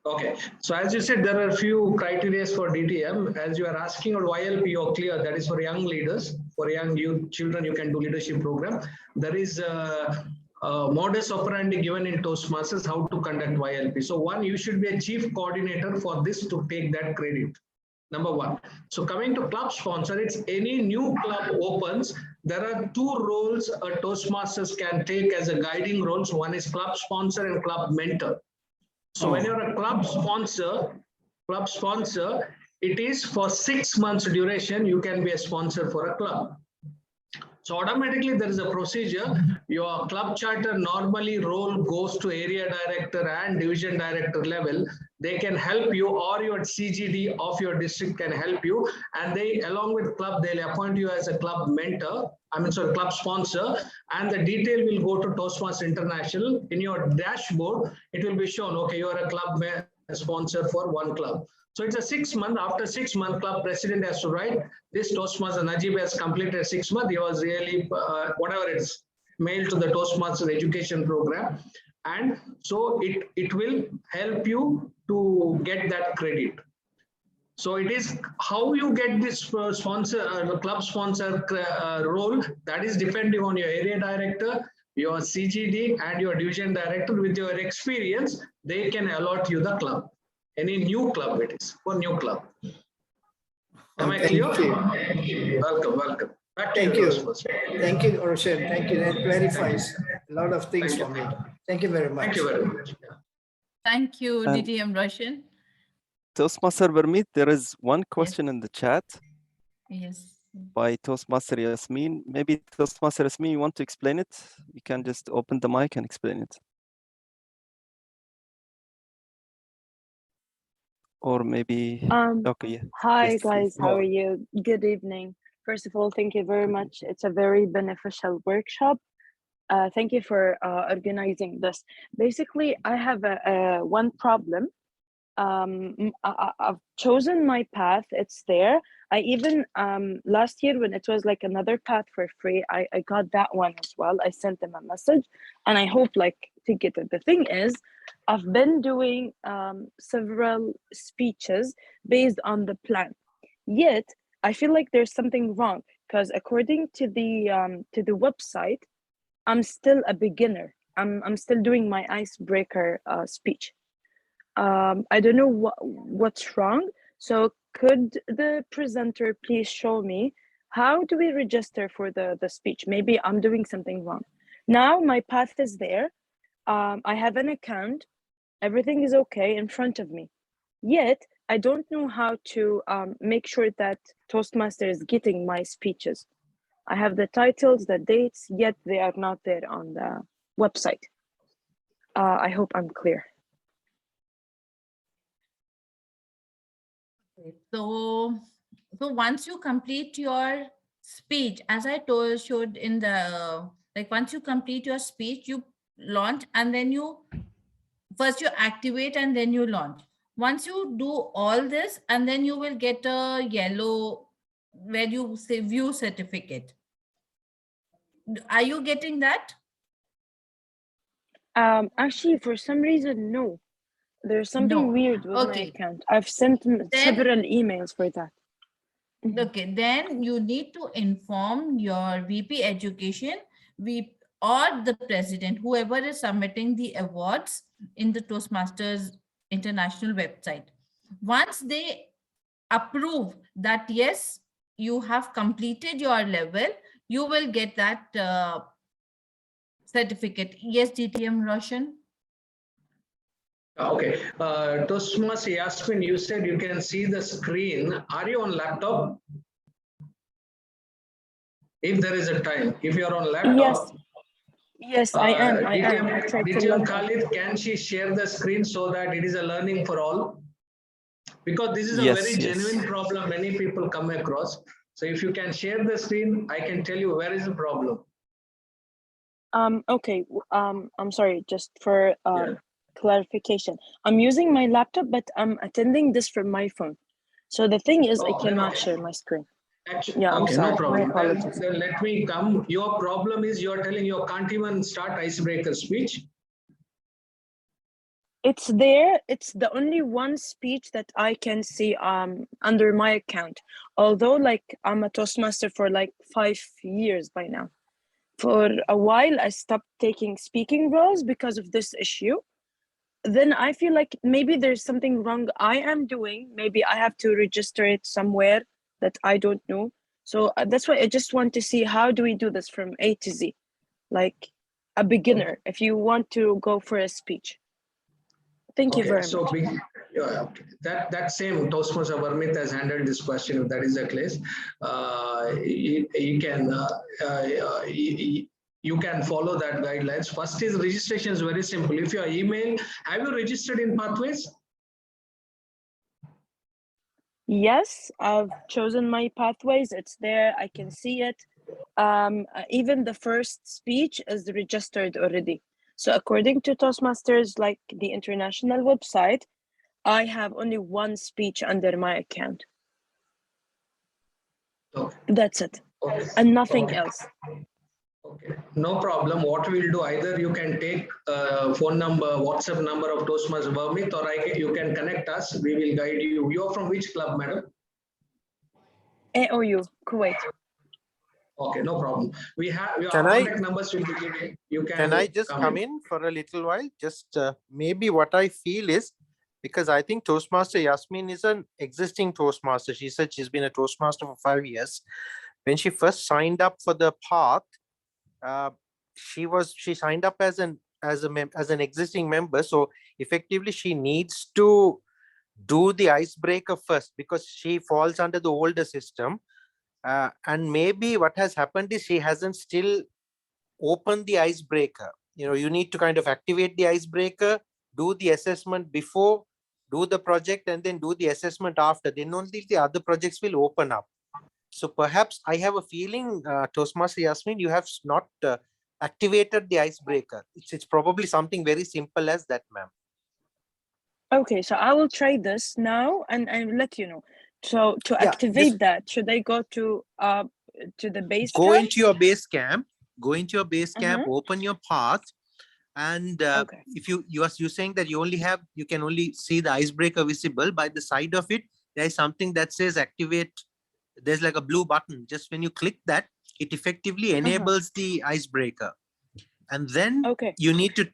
Okay. So as you said, there are a few criteria for DTM. As you are asking on YLP, you're clear that is for young leaders, for young youth children, you can do leadership program. There is a modus operandi given in Toastmasters how to conduct YLP. So one, you should be a chief coordinator for this to take that credit. Number one. So coming to club sponsor, it's any new club opens. There are two roles a Toastmasters can take as a guiding roles. One is club sponsor and club mentor. So when you're a club sponsor, it is for 6 months duration, you can be a sponsor for a club. So automatically there is a procedure. Your club charter normally role goes to area director and division director level. They can help you, or your CGD of your district can help you. And they, along with club, they'll appoint you as a club mentor, club sponsor. And the detail will go to Toastmasters International. In your dashboard, it will be shown, okay, you're a club sponsor for one club. So it's a 6 month. After 6 month, club president has to write, this Toastmaster Najib has completed 6 months. He was really, whatever it's mailed to the Toastmasters education program. And so it will help you to get that credit. So it is how you get this sponsor, club sponsor role, that is depending on your area director, your CGD and your division director. With your experience, they can allot you the club. Any new club it is, for new club. Am I clear? Welcome, welcome. Thank you. Thank you, Roshan. Thank you. That clarifies a lot of things for me. Thank you very much. Thank you very much. Thank you, DTM Roshan. Toastmaster Vermeet, there is one question in the chat. Yes. By Toastmaster Yasmin. Maybe Toastmaster Yasmin, you want to explain it? You can just open the mic and explain it. Or maybe, okay, yeah. Hi Yes, guys, please. how are you? Good evening. First of all, thank you very much. It's a very beneficial workshop. Thank you for organizing this. Basically, I have one problem. I've chosen my path, it's there. I even, last year when it was like another path for free, I got that one as well. I sent them a message and I hope like to get it. The thing is, I've been doing several speeches based on the plan. Yet, I feel like there's something wrong because according to the website, I'm still a beginner. I'm still doing my icebreaker speech. I don't know what's wrong. So could the presenter please show me how do we register for the speech? Maybe I'm doing something wrong. Now my path is there. I have an account. Everything is okay in front of me. Yet I don't know how to make sure that Toastmaster is getting my speeches. I have the titles, the dates, yet they are not there on the website. I hope I'm clear. So once you complete your speech, as I showed in the, like once you complete your speech, you launch and then first you activate and then you launch. Once you do all this, and then you will get a yellow where you say view certificate. Are you getting that? Actually, for some reason, no. There's something No. weird with my account. I've sent several emails for that. Okay, then you need to inform your VP Education, or the president, whoever is submitting the awards in the Toastmasters International website. Once they approve that, yes, you have completed your level, you will get that certificate. Yes, DTM Roshan? Okay. Toastmaster Yasmin, you said you can see the screen. Are you on laptop? If there is a time, if you're on laptop. Yes, I am. I tried to DTM log Khalid, can she share the screen so that it is a learning for all? Because this is a very genuine problem many people come across. So if you can share the screen, I can tell you where is the problem. Okay. I'm sorry, just for clarification. I'm using my laptop, but I'm attending this from my phone. So the thing is, I cannot share my screen. Actually, Yeah, I'm okay, sorry. no problem. My apologies. Then let me come. Your problem is you're telling you can't even start icebreaker speech. It's there. It's the only one speech that I can see under my account. Although like I'm a Toastmaster for like 5 years by now. For a while, I stopped taking speaking roles because of this issue. Then I feel like maybe there's something wrong I am doing. Maybe I have to register it somewhere that I don't know. So that's why I just want to see how do we do this from A to Z, like a beginner, if you want to go for a speech. Thank you very much. That same Toastmaster Vermeet has handled this question. If that is the case, you can follow that guidelines. First is registration is very simple. If your email, have you registered in Pathways? Yes, I've chosen my pathways. It's there. I can see it. Even the first speech is registered already. So according to Toastmasters, like the international website, I have only one speech under my account. That's it. And nothing else. Okay, no problem. What we'll do, either you can take phone number, WhatsApp number of Toastmasters Vermeet, or you can connect us. We will guide you. You're from which club, madam? AOU, Kuwait. Okay, no problem. We have your contact numbers will be given. You Can I just come in for a little while? Just maybe what I feel is, because I think Toastmaster Yasmin is an existing Toastmaster. She said she's been a Toastmaster for 5 years. When she first signed up for the path, she signed up as an existing member. So effectively, she needs to do the icebreaker first because she falls under the older system. And maybe what has happened is she hasn't still opened the icebreaker. You need to kind of activate the icebreaker, do the assessment before, do the project, and then do the assessment after. Then only the other projects will open up. So perhaps I have a feeling, Toastmaster Yasmin, you have not activated the icebreaker. It's probably something very simple as that, ma'am. Okay, so I will try this now and I will let you know. So to activate that, should I go to the base Go camp? into your base camp, open your path, and if you're saying that you can only see the icebreaker visible, by the side of it there is something that says activate. There's like a blue button. Just when you click that, it effectively enables the icebreaker, and then you need to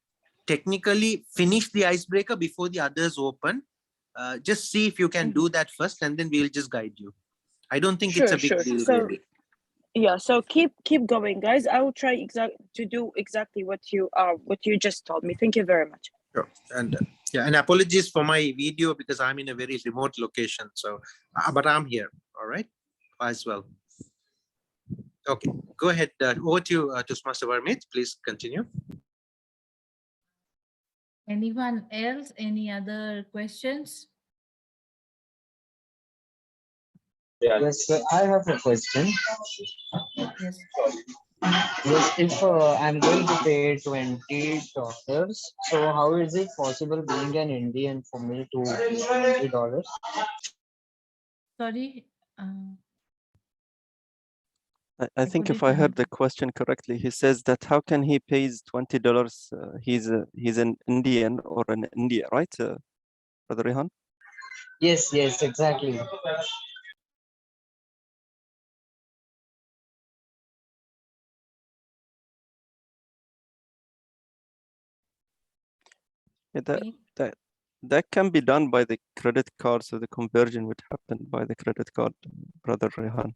technically finish the icebreaker before the others open. Just see if you can do that first, and then we'll just guide you. I don't think it's a big deal. So really. yeah, so keep going, guys. I will try to do exactly what you just told me. Thank you very much. Sure. And yeah, and apologies for my video because I'm in a very remote location. So, but I'm here. All right, as well. Okay, go ahead. Over to you, Toastmaster Vermeet. Please continue. Anyone else? Any other questions? Yes, sir, I have a question. Yes. Yes, if I'm going to pay $20, so how is it possible being an Indian for me to $20? Sorry. I think if I heard the question correctly, he says that how can he pays $20? He's an Indian or in India, right, Brother Rehan? Yes, yes, exactly. Yeah, that can be done by the credit card, so the conversion would happen by the credit card, Brother Rehan.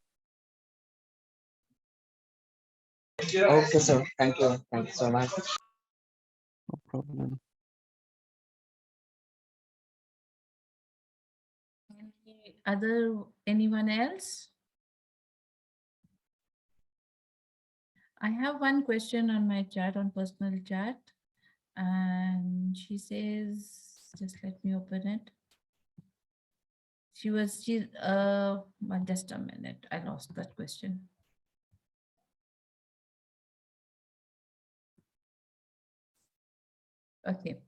Okay, sir. Thank you. Thank you so much. No problem. Anyone else? I have one question on my chat, on personal chat, and she says, just let me open it. Well, just a minute, I lost that question. Okay.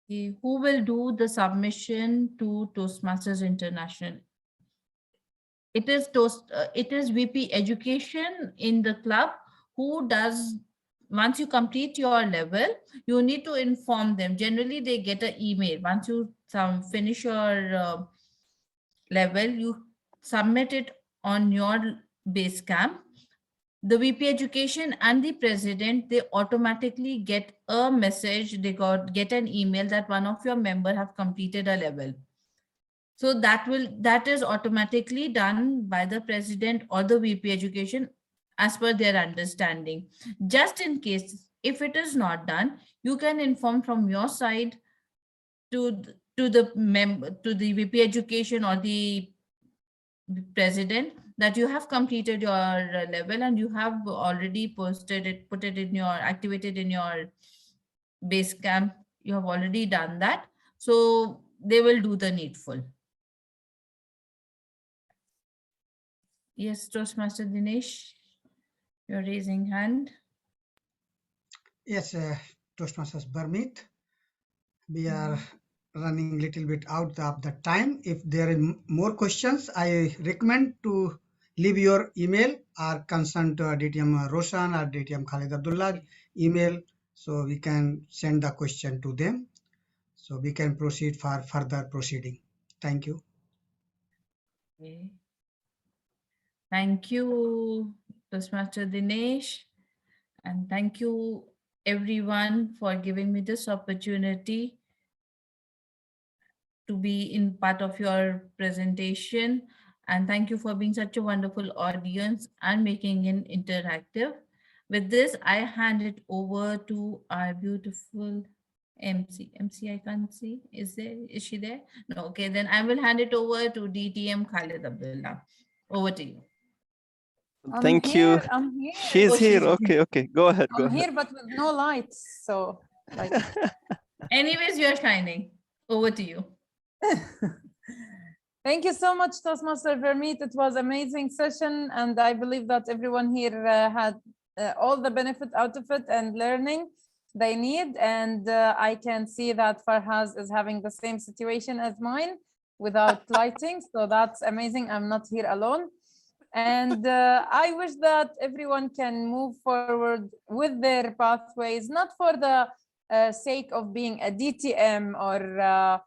Okay, who will do the submission to Toastmasters International? It is VP Education in the club who does. Once you complete your level, you need to inform them. Generally, they get an email. Once you finish your level, you submit it on your base camp. The VP Education and the president, they automatically get a message. They get an email that one of your members have completed a level. So that is automatically done by the president or the VP Education as per their understanding. Just in case, if it is not done, you can inform from your side to the VP Education or the president that you have completed your level and you have already posted it, activated in your base camp. You have already done that. So they will do the needful. Yes, Toastmaster Dinesh, you're raising hand. Yes, Toastmasters Vermeet. We are running a little bit out of the time. If there are more questions, I recommend to leave your email or concern to DTM Roshan or DTM Khalid Abdullah email, so we can send the question to them. So we can proceed for further proceeding. Thank you. Okay. Thank you, Toastmaster Dinesh. And thank you everyone for giving me this opportunity to be in part of your presentation. And thank you for being such a wonderful audience and making it interactive. With this, I hand it over to our beautiful MC. MC, I can't see. Is she there? No. Okay, then I will hand it over to DTM Khalid Abdullah. Over to you. Thank you. I'm here. She's here. Okay. Go ahead. I'm here, but with no lights. So, like. Anyways, you're shining. Over to you. Thank you so much, Toastmaster Vermeet. It was an amazing session, and I believe that everyone here had all the benefit out of it and learning they need. And I can see that Farhaz is having the same situation as mine without lighting. So that's amazing. I'm not here alone. And I wish that everyone can move forward with their pathways, not for the sake of being a DTM or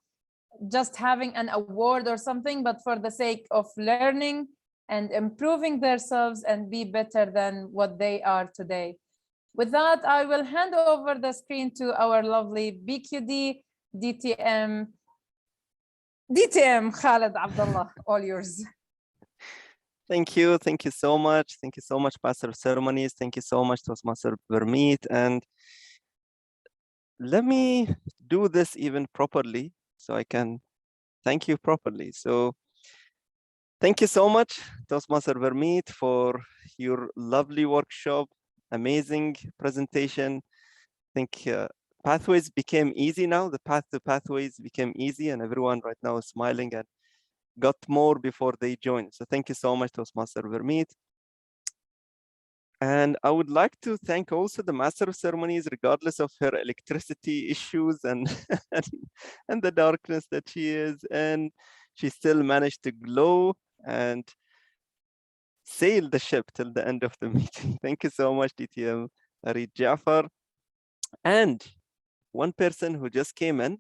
just having an award or something, but for the sake of learning and improving themselves and be better than what they are today. With that, I will hand over the screen to our lovely BQD DTM Khalid Abdullah, all yours. Thank you so much. Thank you so much, Master of Ceremonies. Thank you so much, Toastmaster Vermeet. And let me do this even properly so I can thank you properly. So thank you so much, Toastmaster Vermeet, for your lovely workshop, amazing presentation. I think pathways became easy now. The path to pathways became easy, and everyone right now is smiling and got more before they joined. So thank you so much, Toastmaster Vermeet. And I would like to thank also the Master of Ceremonies, regardless of her electricity issues and and the darkness that she is in, she still managed to glow and sail the ship till the end of the meeting. Thank you so much, DTM Arid Jafar. And one person who just came in,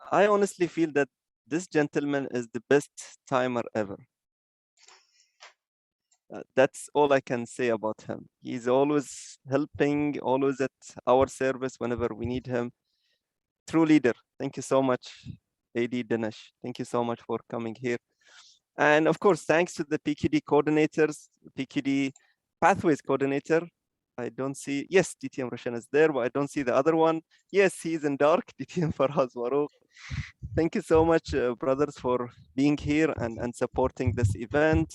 I honestly feel that this gentleman is the best timer ever. That's all I can say about him. He's always helping, always at our service whenever we need him. True leader. Thank you so much, AD Dinesh. Thank you so much for coming here. And of course, thanks to the PQD coordinators, PQD Pathways coordinator. I don't see, yes, DTM Roshan is there, but I don't see the other one. Yes, he's in dark, DTM Farhaz Warouk. Thank you so much, brothers, for being here and supporting this event.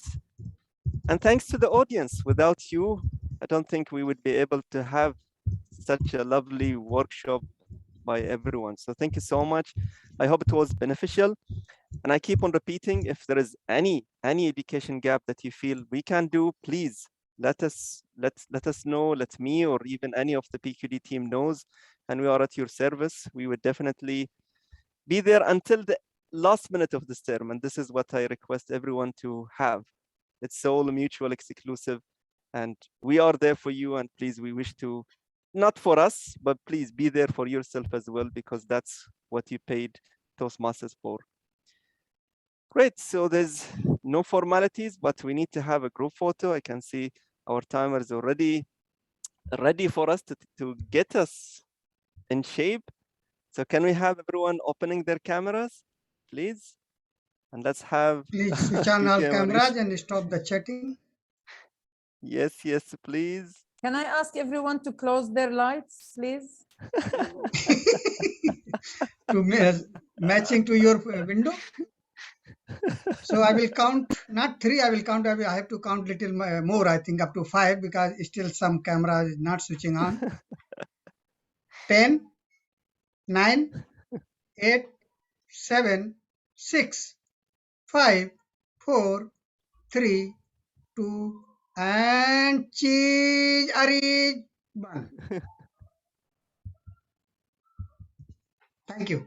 And thanks to the audience. Without you, I don't think we would be able to have such a lovely workshop by everyone. So thank you so much. I hope it was beneficial. And I keep on repeating, if there is any education gap that you feel we can do, please let us know, let me or even any of the PQD team knows, and we are at your service. We would definitely be there until the last minute of this term. And this is what I request everyone to have. It's all mutual exclusive, and we are there for you. And please, we wish to, not for us, but please be there for yourself as well, because that's what you paid Toastmasters for. Great, so there's no formalities, but we need to have a group photo. I can see our timer is already ready for us to get us in shape. So can we have everyone opening their cameras, please? And let's have Please switch on all cameras and stop the chatting. Yes, please. Can I ask everyone to close their lights, please? To matching to your window. So I will count, not 3, I will count, I have to count little more, I think up to 5, because still some camera is not switching on. 10, 9, 8, 7, 6, 5, 4, 3, 2, and cheese Arid 1. Thank you.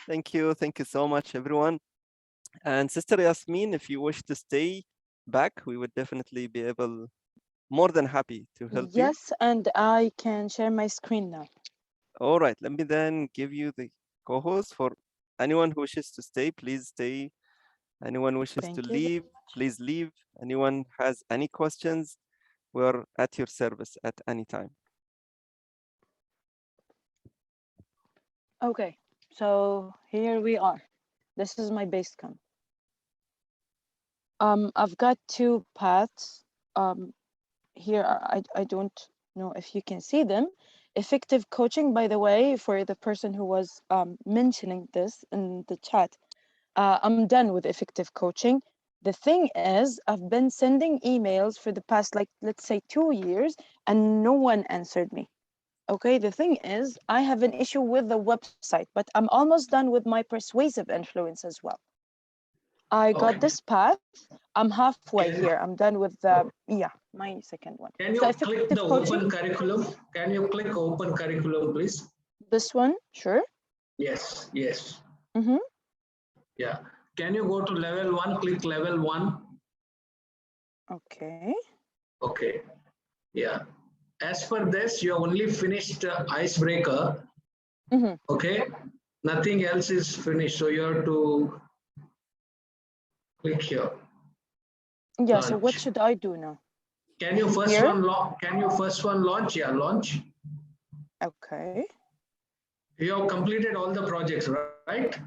Thank you so much, everyone. And Sister Yasmin, if you wish to stay back, we would definitely be more than happy to help you. Yes, and I can share my screen now. All right, let me then give you the co-host. For anyone who wishes to stay, please stay. Anyone wishes to leave, please leave. Anyone has any questions, we're at your service at any time. Okay, so here we are. This is my base camp. I've got 2 paths. Here, I don't know if you can see them. Effective coaching, by the way, for the person who was mentioning this in the chat. I'm done with effective coaching. The thing is, I've been sending emails for the past, like, let's say 2 years, and no one answered me. Okay, the thing is, I have an issue with the website, but I'm almost done with my persuasive influence as well. I got this path. I'm halfway here. I'm done with the, my second one. Can you click the open curriculum? Can you click open curriculum, please? This one, sure. Yes. Mm-hmm. Yeah. Can you go to level 1, click level 1? Okay. Okay. Yeah. As per this, you only finished Icebreaker. Mm-hmm. Okay. Nothing else is finished. So you have to click here. Yeah. Launch. So what should I do now? Can you first one launch? Yeah, launch. Okay. You have completed all the projects, right?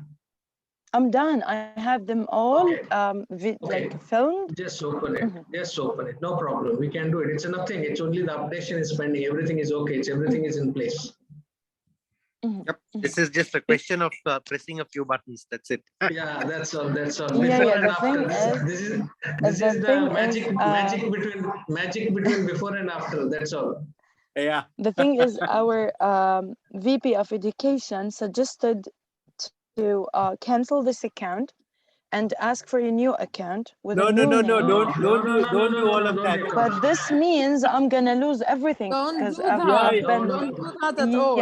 I'm done. I have them all Okay. like filmed. Just open it. Just open it. No problem. We can do it. It's nothing. It's only the updation is pending. Everything is okay. Everything is in place. Yep. This is just a question of pressing a few buttons. That's it. Yeah, that's all. That's all. Yeah, Before yeah. and The after. thing is, This is the magic between before and after. That's all. Yeah. The thing is, our VP of Education suggested to cancel this account and ask for a new account with a new name. Don't do all of that. But this means I'm gonna lose everything because I've been. Don't do that at all.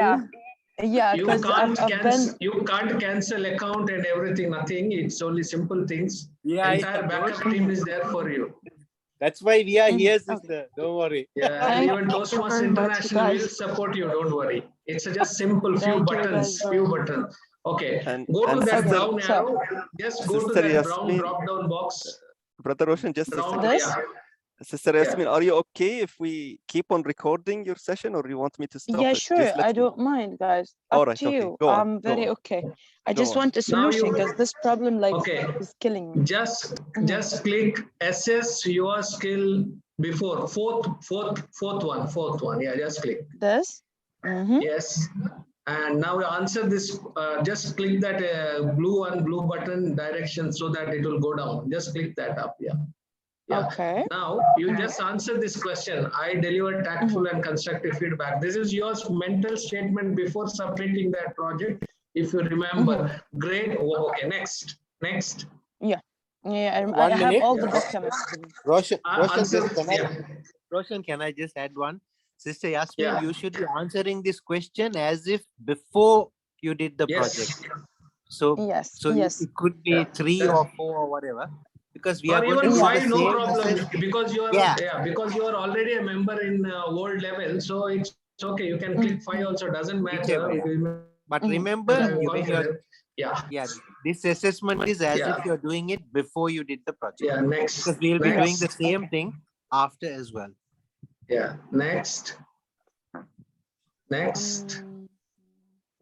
Yeah, You because you can't cancel account and everything. Nothing. It's only simple things. Yeah, Entire backup team is there for you. That's why we are here, sister. Don't worry. Yeah, even Toastmasters International will support you. Don't worry. It's just simple few buttons. Okay. Go to that brown arrow. Just go to that brown drop-down box. Brother Roshan, just a second. This? Sister Yasmin, are you okay if we keep on recording your session, or you want me to stop Yeah, it? sure. I don't mind, guys. All Up right, to okay. you. Go on, I'm very okay. I Go just on. want a solution because this problem is killing me. Just click assess your skill before fourth one. Yeah, just click this. Yes, and now answer this. Just click that blue button direction so that it will go down. Just click that up. Yeah. Okay. Now you just answer this question. I deliver tactful and constructive feedback. This is your mental statement before submitting that project. If you remember, great. Oh, okay, next. Yeah, I One have minute. all the documents. Roshan, Answer, Roshan, can I just add one? Sister Yasmin, you should be answering this question as if before you did the project. So, it could be 3 or 4 or whatever. Because we are going even to do 5, the no same problem. assessment. Because you are because you are already a member in world level, so it's okay. You can click 5 also. Doesn't matter. But remember, when you're this assessment is as if you're doing it before you did the project. Yeah, next. Because we'll be doing the same thing after as well. Yeah, next.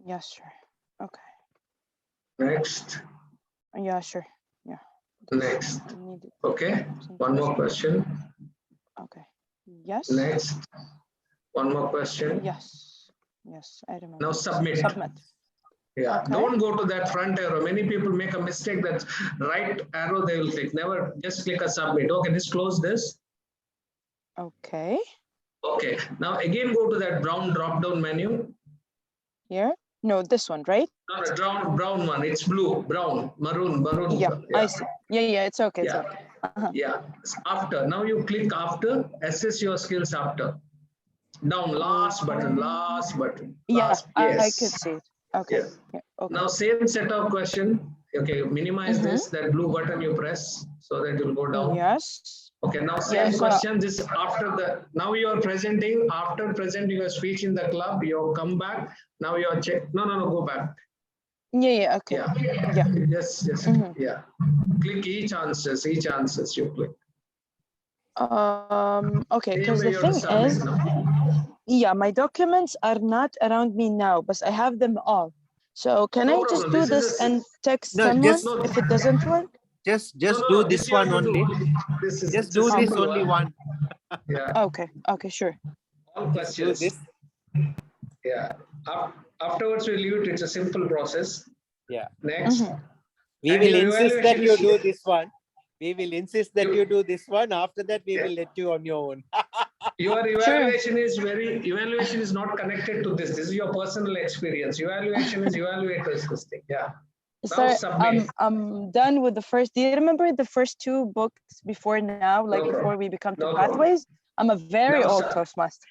Yeah, sure. Okay. Next. Yeah, sure. Yeah. Next. Okay. One more question. Okay. Yes. Next. One more question. Yes. Yes, I remember. Now submit. Yeah. Okay. Don't go to that front arrow. Many people make a mistake. That right arrow they will click. Never just click a submit. Okay, just close this. Okay. Okay. Now again go to that brown drop-down menu. Here? No, this one, right? No, the brown one. It's blue, brown, maroon. Yeah, I see. Yeah, it's okay. It's okay. Yeah. After. Now you click after. Assess your skills after. Down. Last button. Yes, I Yes. could see it. Okay. Yeah, okay. Now same set of question. Okay, minimize this. That blue button you press so that it will go down. Yes. Okay, now same question. This after the now you are presenting. After presenting a speech in the club, you come back. Now you are check. No, go back. Yeah. Okay. Yeah. Yes. Yeah. Click each answers. You click. Okay, because the thing is, my documents are not around me now, but I have them all. So can I just do this and text someone if it doesn't work? Just do this one only. Just do this only one. Yeah. Okay, sure. All questions. Do this. Yeah. Afterwards we leave it. It's a simple process. Yeah. Next. We will insist that you do this one. We will insist that you do this one. After that, we will let you on your own. Your evaluation is not connected to this. This is your personal experience. Evaluation is evaluators this thing. Yeah. Sir, I'm done with the first. Do you remember the first 2 books before now, like before we become to Pathways? I'm a very old Toastmaster.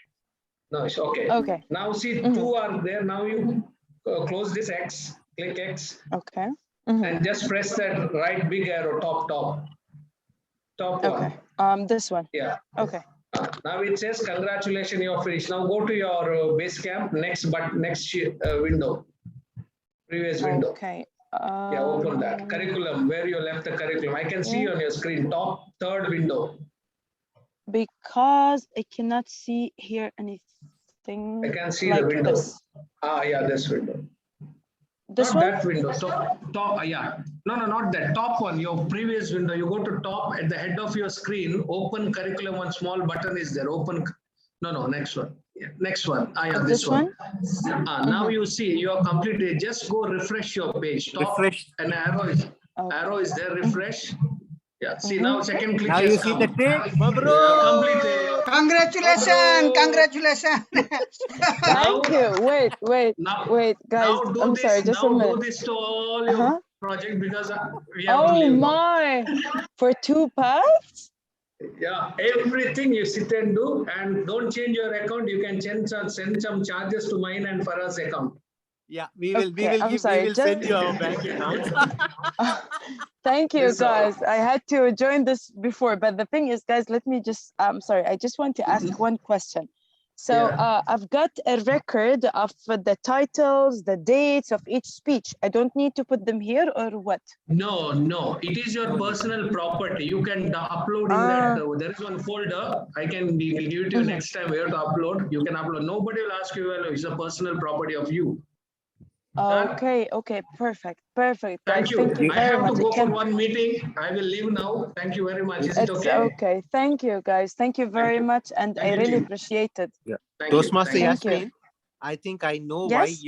No, it's okay. Okay. Now see 2 are there. Now you close this X, click X. Okay. And just press that right big arrow, top one. This one. Yeah. Okay. Now it says congratulations, you're finished. Now go to your base camp, next window, previous window. Okay. Yeah, open that curriculum where you left the curriculum. I can see on your screen, top 3rd window. Because I cannot see here anything. I can see like the window. this. Yeah, this window. This not one? that window. Top, yeah. No, not that. Top one, your previous window. You go to top at the head of your screen, open curriculum, one small button is there. Open. No, next one. Yeah, next one. Yeah, this one. Now you see you are completed. Just go refresh your page. Top and arrow is there. Refresh. Yeah. See now second click Now has you see come. the tick. Completed. Congratulations! Congratulations! Thank you. Wait, guys. Now do I'm this. sorry, just a Now do minute. this to all your project because we have to Oh leave now. my! For 2 paths? Yeah, everything you sit and do, and don't change your account. You can send some charges to mine and Farah's account. Yeah, we will Sorry, send you our bank accounts. Thank you, Yes, sir. guys. I had to join this before, but the thing is, guys, let me just, sorry, I just want to ask one question. So I've got a record of the titles, the dates of each speech. I don't need to put them here or what? No, it is your personal property. You can upload in that. There is one folder. I can give it to you next time where to upload. You can upload. Nobody will ask you, well, it's a personal property of you. Okay, perfect, guys. Thank you. Thank you I very have to much. go for one meeting. I will leave now. Thank you very much. Is it It's okay? okay. Thank you, guys. Thank you very much, and I you, really team. appreciate it. Yeah. Thank you. Toastmaster Thank you. Yasmin, I think I know why Yes?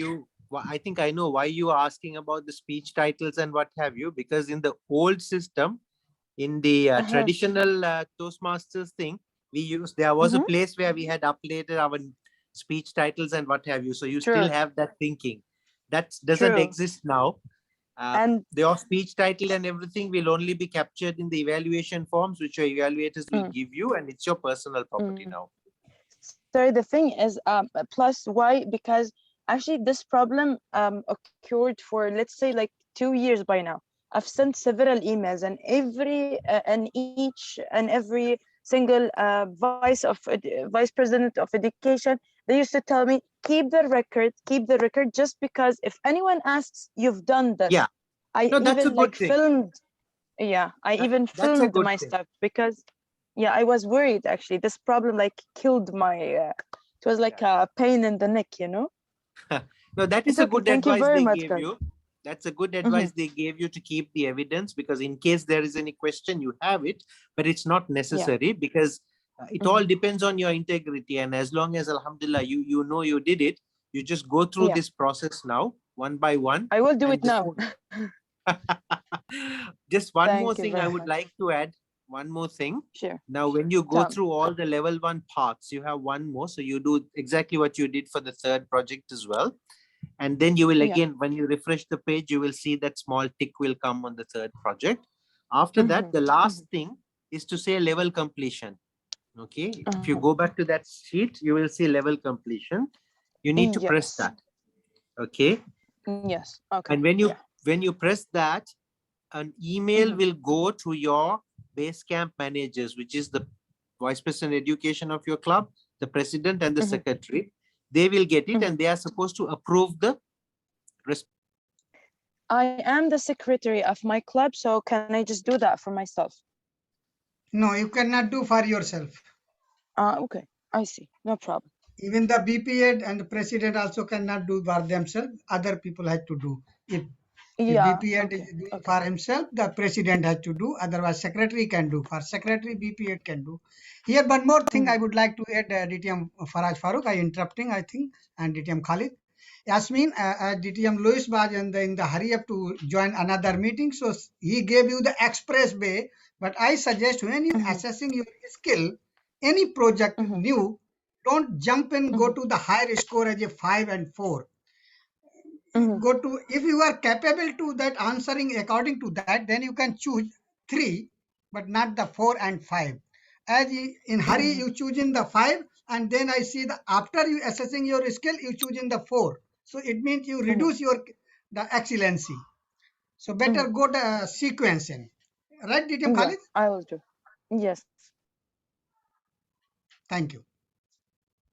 you are asking about the speech titles and what have you, because in the old system, in the traditional Toastmasters thing, there was a place where we had updated our speech titles and what have you. So you still have that thinking. That doesn't exist now. And your speech title and everything will only be captured in the evaluation forms, which your evaluators will give you, and it's your personal property now. So the thing is, plus why? Because actually this problem occurred for, let's say, like 2 years by now. I've sent several emails, and every single vice president of education, they used to tell me, keep the record, just because if anyone asks, you've done this. Yeah. I that's a even good thing. filmed. Yeah, I even that's a filmed good my thing. stuff because, yeah, I was worried actually. This problem like killed my. It was like a pain in the neck, you know. No, that is It's a okay. good Thank you advice very they much, gave guys. you. That's a good advice they gave you, to keep the evidence, because in case there is any question, you have it, but it's not necessary because it all depends on your integrity. And as long as, alhamdulillah, you know you did it, you just go through this process now, one by one. I will do it now. Just one Thank more you thing very I would much. like to add. One more thing. Sure. Now, when you go Tell me. through all the level 1 paths, you have one more. So you do exactly what you did for the third project as well. And then you will again, when you refresh the page, you will see that small tick will come on the third project. After that, the last thing is to say level completion. Okay. If you go back to that sheet, you will see level completion. You need to press that. Okay. Yes. Okay. And when you press that, an email will go to your Basecamp managers, which is the vice president education of your club, the president and the secretary. They will get it and they are supposed to approve the response. I am the secretary of my club, so can I just do that for myself? No, you cannot do for yourself. Okay, I see. No problem. Even the BP and the president also cannot do for themselves. Other people have to do it. If BP is doing for himself, the president has to do. Otherwise, secretary can do. For secretary, BP can do. Here, one more thing I would like to add, DTM Faraj Farooq, I interrupting, I think, and DTM Khalid. Yasmin, DTM Louis was in the hurry up to join another meeting, so he gave you the express way. But I suggest when you assessing your skill, any project new, don't jump and go to the higher score as a 5 and 4. Go to, if you are capable to that answering according to that, then you can choose 3, but not the 4 and 5. As in hurry, you choose in the 5, and then I see the after you assessing your skill, you choose in the 4. So it means you reduce the excellency. So better go the sequencing. Right, DTM Khalid? I will do. Yes. Thank you.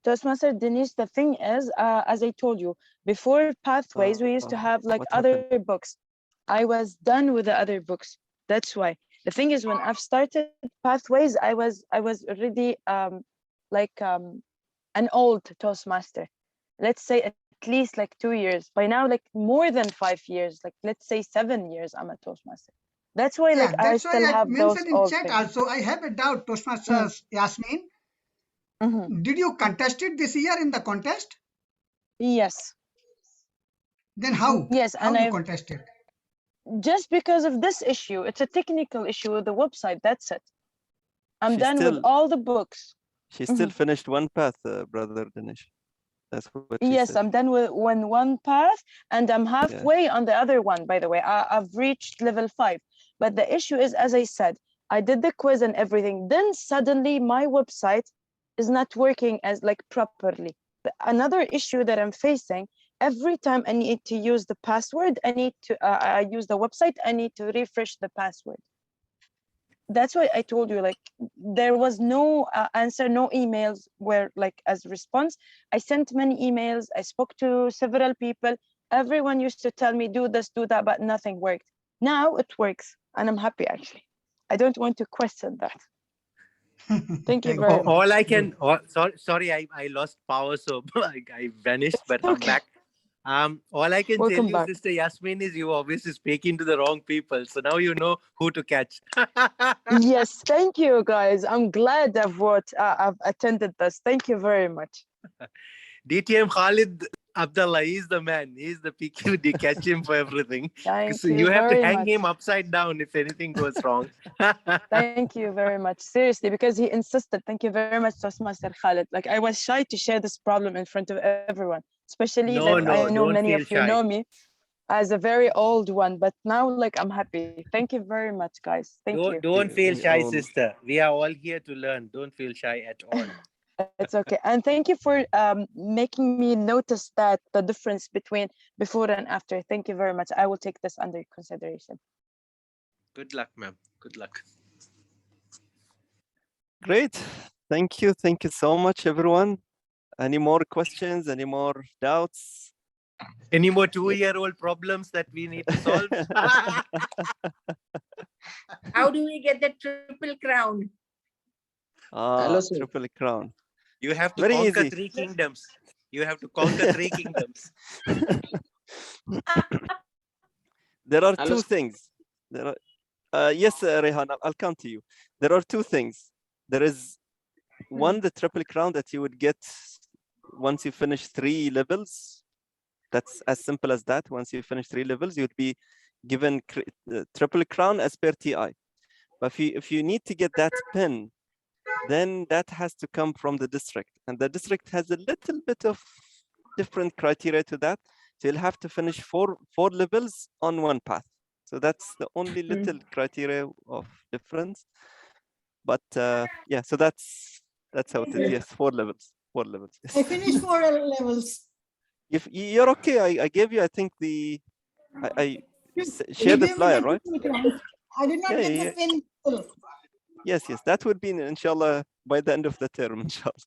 Toastmaster Dinesh, the thing is, as I told you, before Pathways, we used to have like other books. I was done with the other books. That's why. The thing is, when I've started Pathways, I was already an old Toastmaster. Let's say at at least like 2 years. By now, like more than 5 years, like let's say 7 years, I'm a Toastmaster. That's why like I That's why still I have those mentioned in old chat things. also. I have a doubt, Toastmasters Yasmin. Did you contest it this year in the contest? Yes. Then how? Yes, How and you I've contested? just because of this issue. It's a technical issue with the website. That's it. I'm She done with still all the books. she still finished one path, brother Dinesh. That's what she Yes, said. I'm done with one path, and I'm halfway on the other one, by the way. I've reached level 5. But the issue is, as I said, I did the quiz and everything. Then suddenly my website is not working as like properly. Another issue that I'm facing, every time I need to use the password, I use the website, I need to refresh the password. That's why I told you, like, there was no answer, no emails were like as response. I sent many emails, I spoke to several people. Everyone used to tell me, do this, do that, but nothing worked. Now it works, and I'm happy actually. I don't want to question that. Thank you very much. All I can, sorry, I lost power, so I vanished, but I'm back. All I can Welcome tell you, back. Sister Yasmin, is you obviously speaking to the wrong people. So now you know who to catch. Yes, thank you guys. I'm glad I've attended this. Thank you very much. DTM Khalid Abdullah, he's the man. He's the PQD. Catch him for everything. Thank So you you have to very hang much. him upside down if anything goes wrong. Thank you very much. Seriously, because he insisted. Thank you very much, Toastmaster Khalid. Like, I was shy to share this problem in front of everyone, especially No, that I know don't many feel of you shy. know me as a very old one, but now like I'm happy. Thank you very much, guys. Thank you. Don't feel shy, sister. We are all here to learn. Don't feel shy at all. It's okay. And thank you for making me notice that the difference between before and after. Thank you very much. I will take this under consideration. Good luck, ma'am. Good luck. Great. Thank you. Thank you so much, everyone. Any more questions? Any more doubts? Any more 2-year-old problems that we need to solve? How do we get the triple crown? Ah, triple crown. You have to Very conquer easy. 3 kingdoms. You have to conquer 3 kingdoms. There are Hello, two things. There are, yes, Rehan, I'll come to you. There are two things. There is one, the triple crown that you would get once you finish 3 levels. That's as simple as that. Once you finish 3 levels, you'd be given triple crown as per TI. But if you need to get that pin, then that has to come from the district. And the district has a little bit of different criteria to that. So you'll have to finish four levels on one path. So that's the only little criteria of difference. But yeah, so that's how it is. Yes, 4 levels. 4 levels. Yes. I finished 4 levels. If you're okay, I gave you, I think I shared the flyer, right? I did not Yeah, get yeah, the pin. Still. Yes, that would be inshallah by the end of the term, inshallah.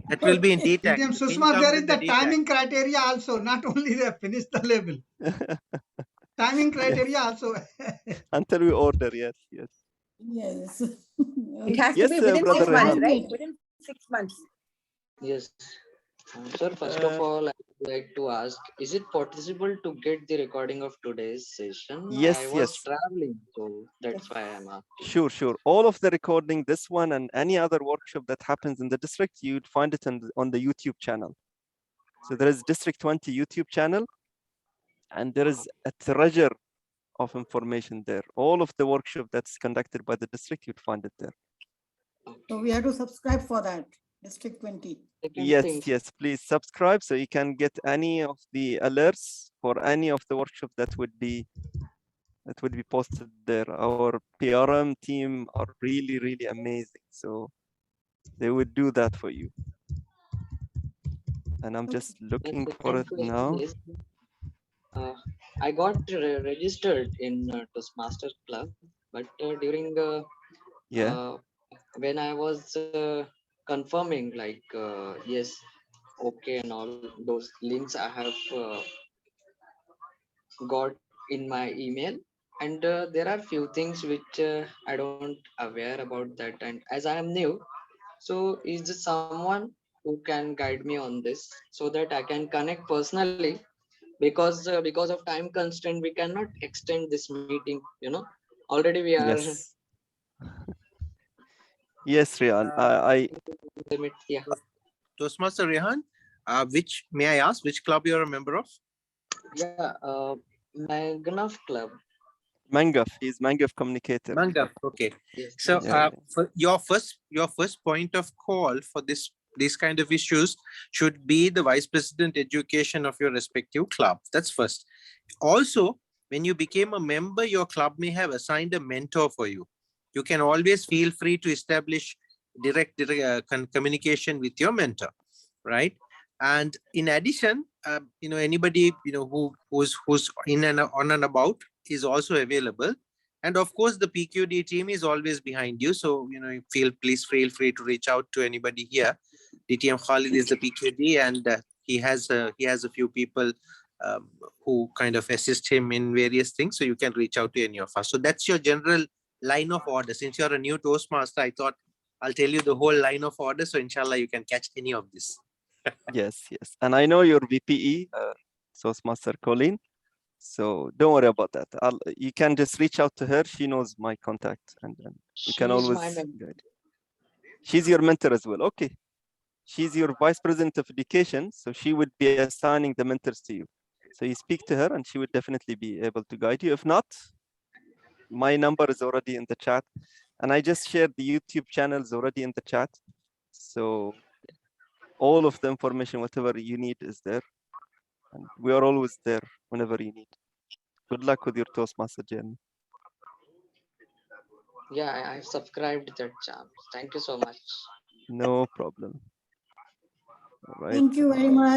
That will be in DTAC. DTM The pin Sushma, comes there is in the DTAC. timing criteria also. Not only they finish the level. Timing criteria also. Until we order, yes. Yes. It has Yes, to be within Brother 6 months, Rehan. right? Within 6 months. Yes. Sir, first of all, I would like to ask, is it possible to get the recording of today's session? Yes, I was yes. traveling, so that's why I'm asking. Sure. All of the recording, this one and any other workshop that happens in the district, you'd find it on the YouTube channel. So there is District 20 YouTube channel, and there is a treasure of information there. All of the workshop that's conducted by the district, you'd find it there. So we have to subscribe for that. District 20. Yes, please subscribe so you can get any of the alerts for any of the workshop that would be posted there. Our PRM team are really, really amazing. So they would do that for you. And I'm just looking for it now. I got registered in Toastmasters Club, but during when I was confirming like yes, okay, and all those links I have got in my email, and there are few things which I don't aware about that, and as I am new, so is there someone who can guide me on this so that I can connect personally, because of time constraint we cannot extend this meeting. Already we are Yes. Yes, Rian. I limit. Yeah. Toastmaster Rehan, may I ask which club you're a member of? Yeah. Magnaf Club. Mangaf. He's Mangaf communicator. Mangaf. Okay. Yes. So Yeah. for your first point of call for these kind of issues should be the vice president education of your respective club. That's first. Also, when you became a member, your club may have assigned a mentor for you. You can always feel free to establish direct communication with your mentor, right? And in addition, anybody who's in and on and about is also available. And of course, the PQD team is always behind you. So please feel free to reach out to anybody here. DTM Khalid is the PQD, and he has a few people who kind of assist him in various things. So you can reach out to any of us. So that's your general line of order. Since you're a new Toastmaster, I thought I'll tell you the whole line of order. So inshallah, you can catch any of this. Yes. And I know your VPE, Toastmaster Colleen. So don't worry about that. You can just reach out to her. She knows my contact, and we can always guide. She's your mentor as well. Okay. She's your vice president of education, so she would be assigning the mentors to you. So you speak to her, and she would definitely be able to guide you. If not, my number is already in the chat, and I just shared the YouTube channels already in the chat. So all of the information, whatever you need, is there, and we are always there whenever you need. Good luck with your Toastmaster journey. Yeah, I've subscribed that channel. Thank you so much. No problem. All right. Thank you very much.